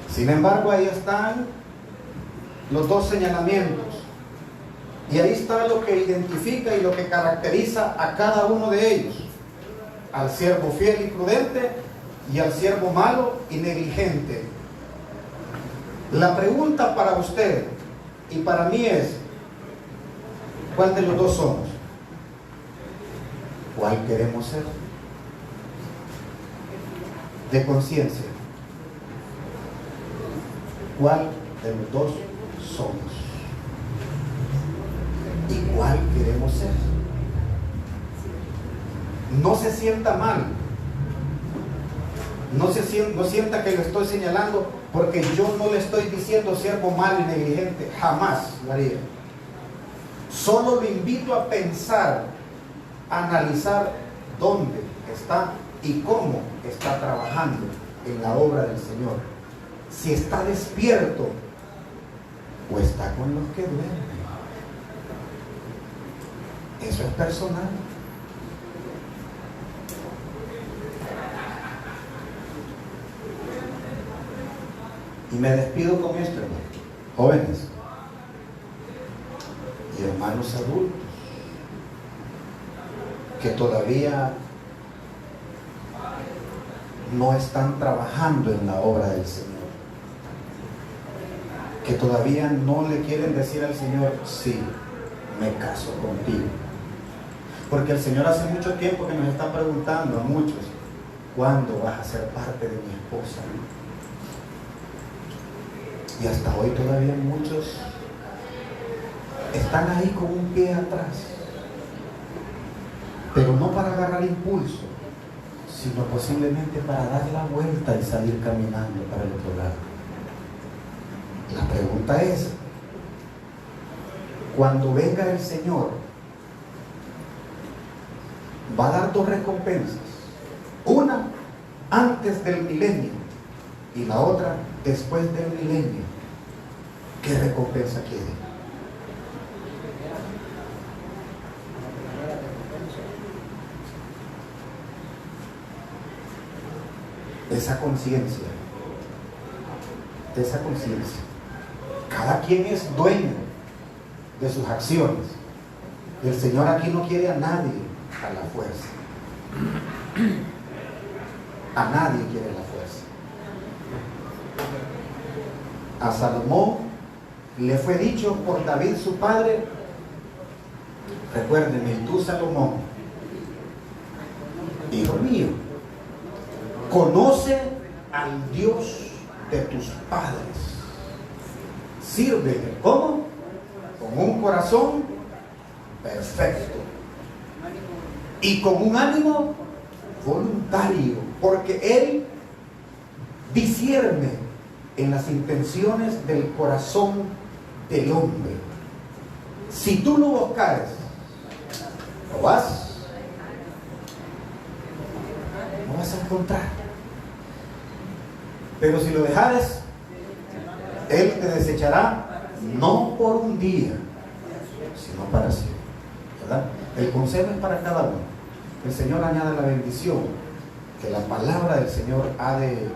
Sin embargo, ahí están los dos señalamientos. Y ahí está lo que identifica y lo que caracteriza a cada uno de ellos. Al siervo fiel y prudente y al siervo malo y negligente. La pregunta para usted y para mí es, ¿cuál de los dos somos? ¿Cuál queremos ser? De conciencia. ¿Cuál de los dos somos? ¿Y cuál queremos ser? No se sienta mal. No sienta que lo estoy señalando, porque yo no le estoy diciendo siervo malo y negligente. Jamás lo haría. Solo lo invito a pensar, a analizar dónde está y cómo está trabajando en la obra del Señor. Si está despierto o está con los que duermen. Eso es personal. Y me despido con esto, hermano. Jóvenes y hermanos adultos que todavía no están trabajando en la obra del Señor, que todavía no le quieren decir al Señor, sí, me caso contigo. Porque el Señor hace mucho tiempo que nos está preguntando a muchos, ¿cuándo vas a ser parte de mi esposa? Y hasta hoy todavía muchos están ahí con un pie atrás, pero no para agarrar impulso, sino posiblemente para dar la vuelta y salir caminando para el otro lado. La pregunta es, cuando venga el Señor, va a dar dos recompensas, una antes del milenio y la otra después del milenio. ¿Qué recompensa quiere? Esa conciencia, cada quien es dueño de sus acciones. El Señor aquí no quiere a nadie a la fuerza. A nadie quiere la fuerza. A Salomón le fue dicho por David su padre, recuérdenme, y tú Salomón, hijo mío, conoce al Dios de tus padres. Sírvele. ¿Cómo? Con un corazón perfecto y con un ánimo voluntario, porque Él discierne en las intenciones del corazón del hombre. Si tú lo buscares, lo vas a encontrar. Pero si lo dejares, Él te desechará, no por un día, sino para siempre, ¿verdad? El consejo es para cada uno. El Señor añade la bendición que la palabra del Señor ha de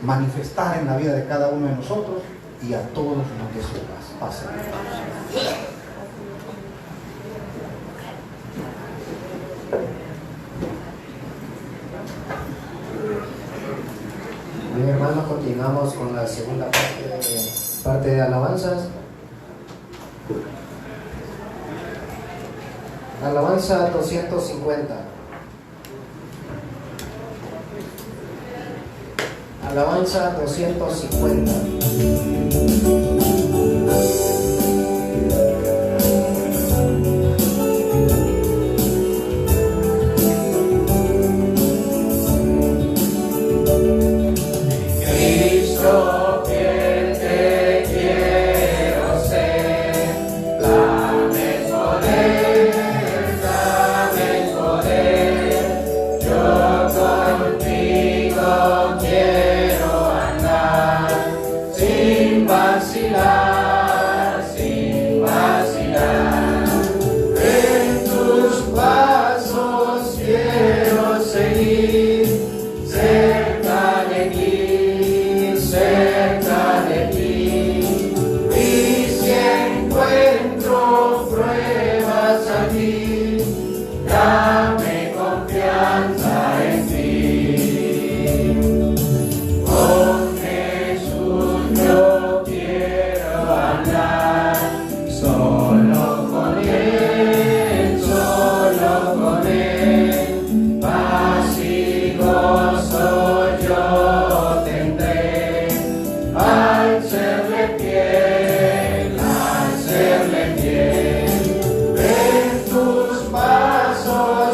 manifestar en la vida de cada uno de nosotros y a todos los que su paz pasen. Bien, hermanos, continuamos con la segunda parte de alabanzas. Alabanza 250. Alabanza 250. Ven tus pasos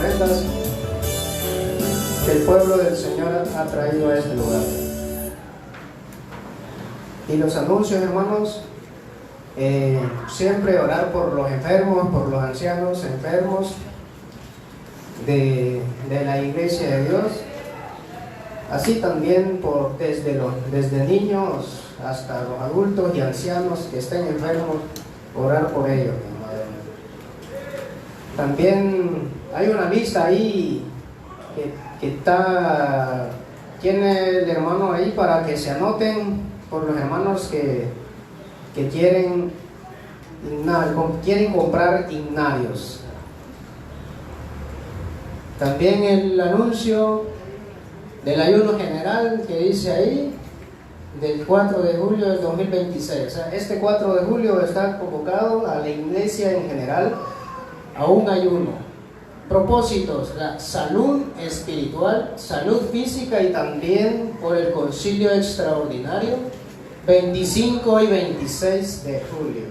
ofrendas que el pueblo del Señor ha traído a este lugar. Y los anuncios, hermanos, siempre orar por los enfermos, por los ancianos enfermos de la iglesia de Dios, así también desde niños hasta los adultos y ancianos que estén enfermos, orar por ellos. También hay una lista ahí que tiene el hermano ahí para que se anoten por los hermanos que quieren comprar himnarios. También el anuncio del ayuno general que dice ahí, del 4 de julio del 2026. O sea, este 4 de julio está convocado a la iglesia en general a un ayuno. Propósitos: la salud espiritual, salud física y también por el concilio extraordinario 25 y 26 de julio.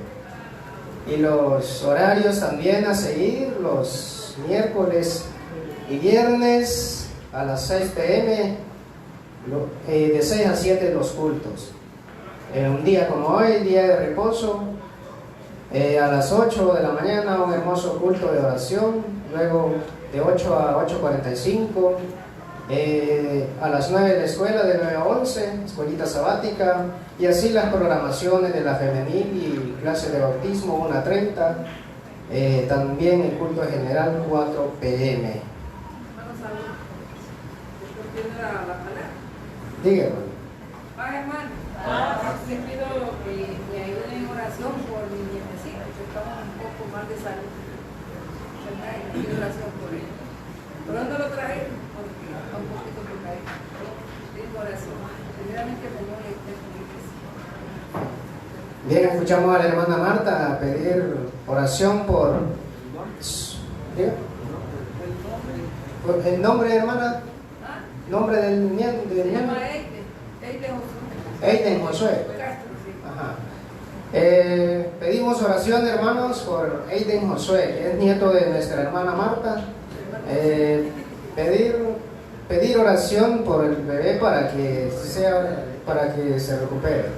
Y los horarios también a seguir: los miércoles y viernes a las 6 p.m., de 6 a 7 los cultos. Un día como hoy, día de reposo, a las 8 de la mañana un hermoso culto de oración, luego de 8 a 8:45, a las 9 la escuela, de 9 a 11, escuelita sabática, y así las programaciones de la femenil y clase de bautismo 1:30, también el culto general 4 p.m. Dígame. Hermano, te pido que me ayuden en oración por mi nietecita, que estamos un poco mal de salud. Me pido oración por ella. Pronto lo traeré, porque está un poquito pecadito. Pido oración. Primeramente, Señor, Bien, escuchamos a la hermana Marta pedir oración por el nombre, hermana. Nombre del niño. Se llama Eiden Josué. Ajá. Pedimos oración, hermanos, por Eiden Josué, que es nieto de nuestra hermana Marta. Pedir oración por el bebé para que se recupere.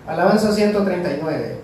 Alabanza 139.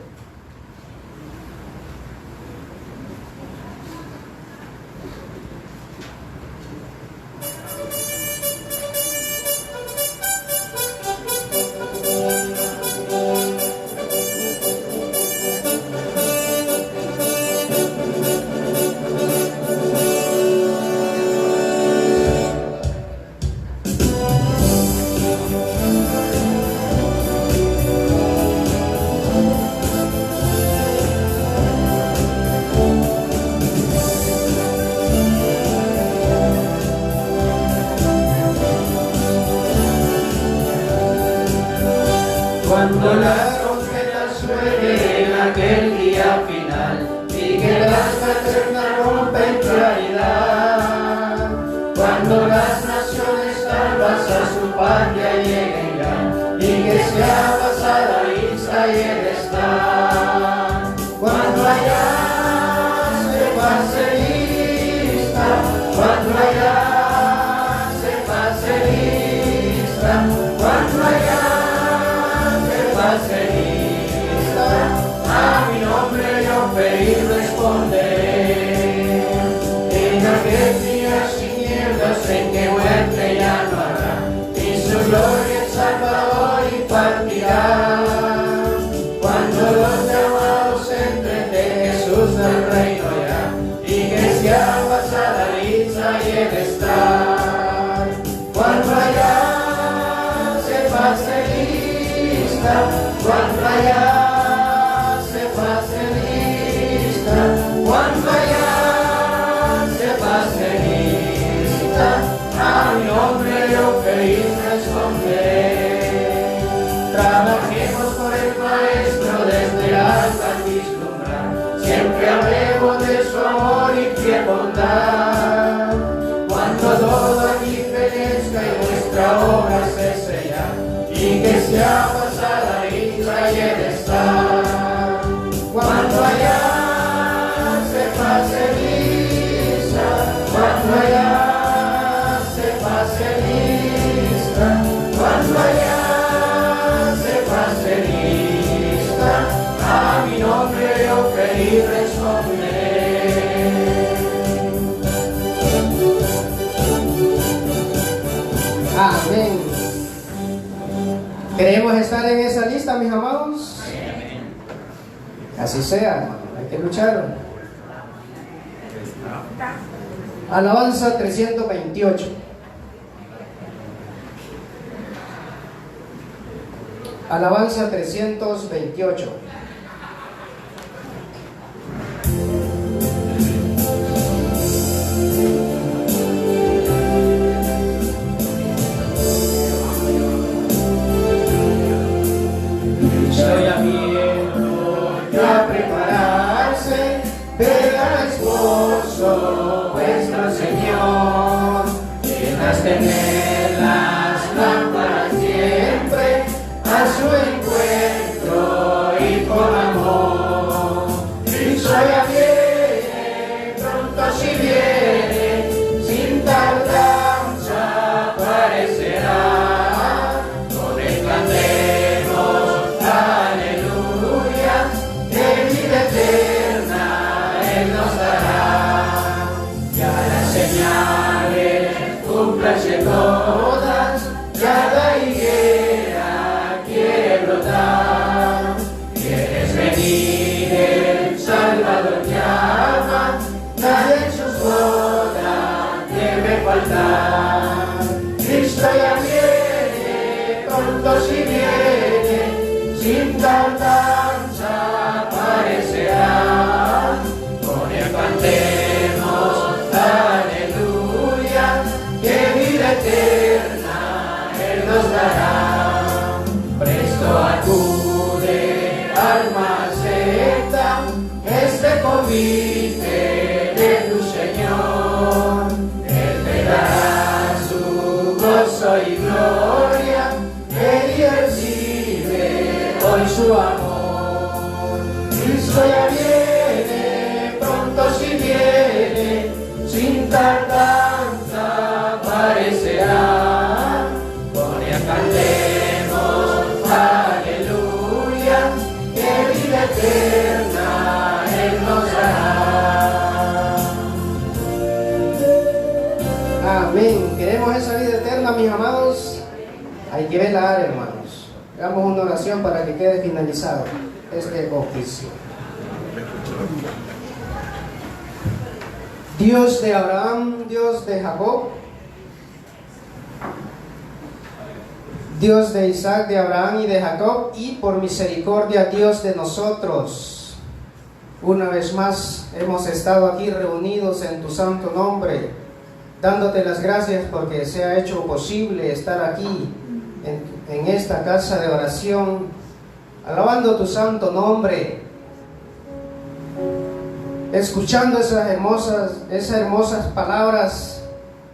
Cuando las trompetas suenen en aquel día final y que las eternas rompen claridad, cuando las naciones salvas a su patria lleguen ya y que sea pasada lista y el estar, cuando allá se pase lista, cuando allá se pase lista, cuando allá a mi nombre yo pedí responderé. En aquel día sin miedos en que muerte ya no habrá, y su gloria el Salvador impartirá. Cuando los llamados entren de Jesús del reino ya, y que sea pasada lista y el estar. Cuando allá se pase lista, cuando allá se pase lista, cuando allá se pase lista, a mi nombre yo feliz responderé. Trabajemos por el Maestro desde el alba vislumbrar, siempre hablemos de su amor y fiel bondad. Cuando todo aquí perezca y nuestra obra se sella, y que sea pasada y el estar. Cuando allá Amén. ¿Queremos estar en esa lista, mis amados? Así sea, hermano. Hay que luchar. Alabanza 328. Alabanza 328. Soy abierto ya a prepararse, verá esposo vuestro Señor. Quieras tener las lámparas siempre a su encuentro y con amor. Cristo ya viene, pronto si viene, sin tardanza aparecerá. Con el cantemos, aleluya, que vida eterna Él nos dará. Ya las señales cúmplanse todas, ya la higuera quiere brotar. Quieres venir, el Salvador llama, nada en sus bodas debe faltar. Cristo ya viene, pronto si viene, sin tardanza aparecerá. Con él cantemos, aleluya, que vida eterna Él nos dará. Presto acude, alma acepta este convite de tu Señor. Él te dará su gozo y gloria, ven y recibe hoy su amor. Cristo ya viene, pronto si viene, sin tardanza aparecerá. Con él cantemos, aleluya, que vida eterna Él nos dará. Amén. ¿Queremos esa vida eterna, mis amados? Hay que velar, hermanos. Hagamos una oración para que quede finalizado este oficio. Dios de Abraham, Dios de Jacob, Dios de Isaac, de Abraham y de Jacob, y por misericordia Dios de nosotros. Una vez más hemos estado aquí reunidos en tu santo nombre, dándote las gracias porque se ha hecho posible estar aquí en esta casa de oración, alabando tu santo nombre, escuchando esas hermosas palabras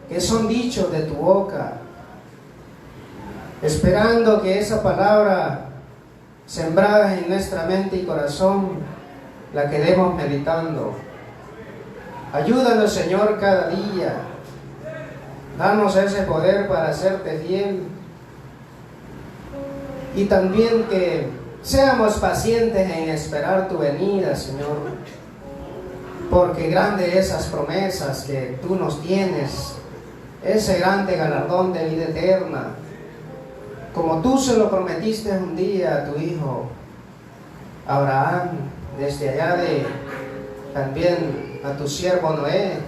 que son dichos de tu boca, esperando que esa palabra sembrada en nuestra mente y corazón la quedemos meditando. Ayúdanos, Señor, cada día. Danos ese poder para hacerte fiel. Y también que seamos pacientes en esperar tu venida, Señor. Porque grande esas promesas que tú nos tienes, ese grande galardón de vida eterna, como tú se lo prometiste un día a tu hijo Abraham, desde allá también a tu siervo Noé.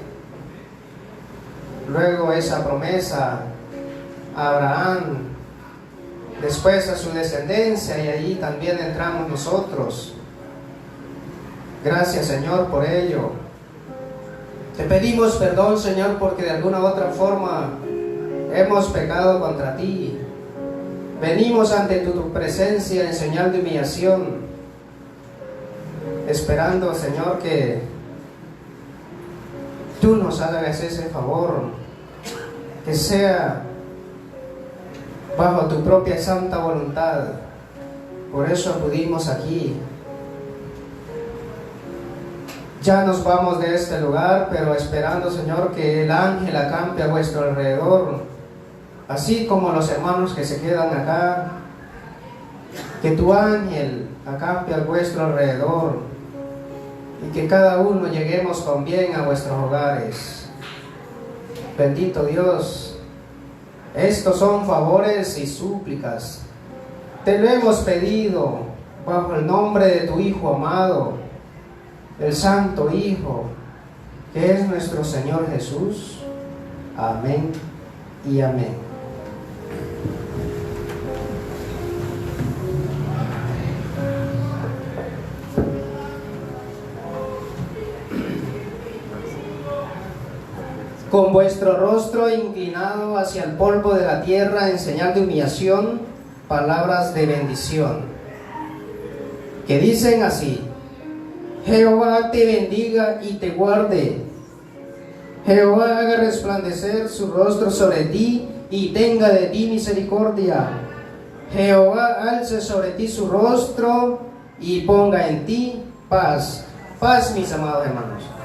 Luego esa promesa a Abraham, después a su descendencia, y allí también entramos nosotros. Gracias, Señor, por ello. Te pedimos perdón, Señor, porque de alguna u otra forma hemos pecado contra ti. Venimos ante tu presencia en señal de humillación, esperando, Señor, que tú nos hagas ese favor, que sea bajo tu propia santa voluntad. Por eso acudimos aquí. Ya nos vamos de este lugar, pero esperando, Señor, que el ángel acampe a vuestro alrededor, así como los hermanos que se quedan acá. Que tu ángel acampe a vuestro alrededor y que cada uno lleguemos con bien a vuestros hogares. Bendito Dios, Estos son favores y súplicas. Te lo hemos pedido bajo el nombre de tu Hijo amado, el Santo Hijo, que es nuestro Señor Jesús. Amén y amén. Con vuestro rostro inclinado hacia el polvo de la tierra en señal de humillación, palabras de bendición, que dicen así: Jehová te bendiga y te guarde. Jehová haga resplandecer su rostro sobre ti y tenga de ti misericordia. Jehová alce sobre ti su rostro y ponga en ti paz. Paz, mis amados hermanos.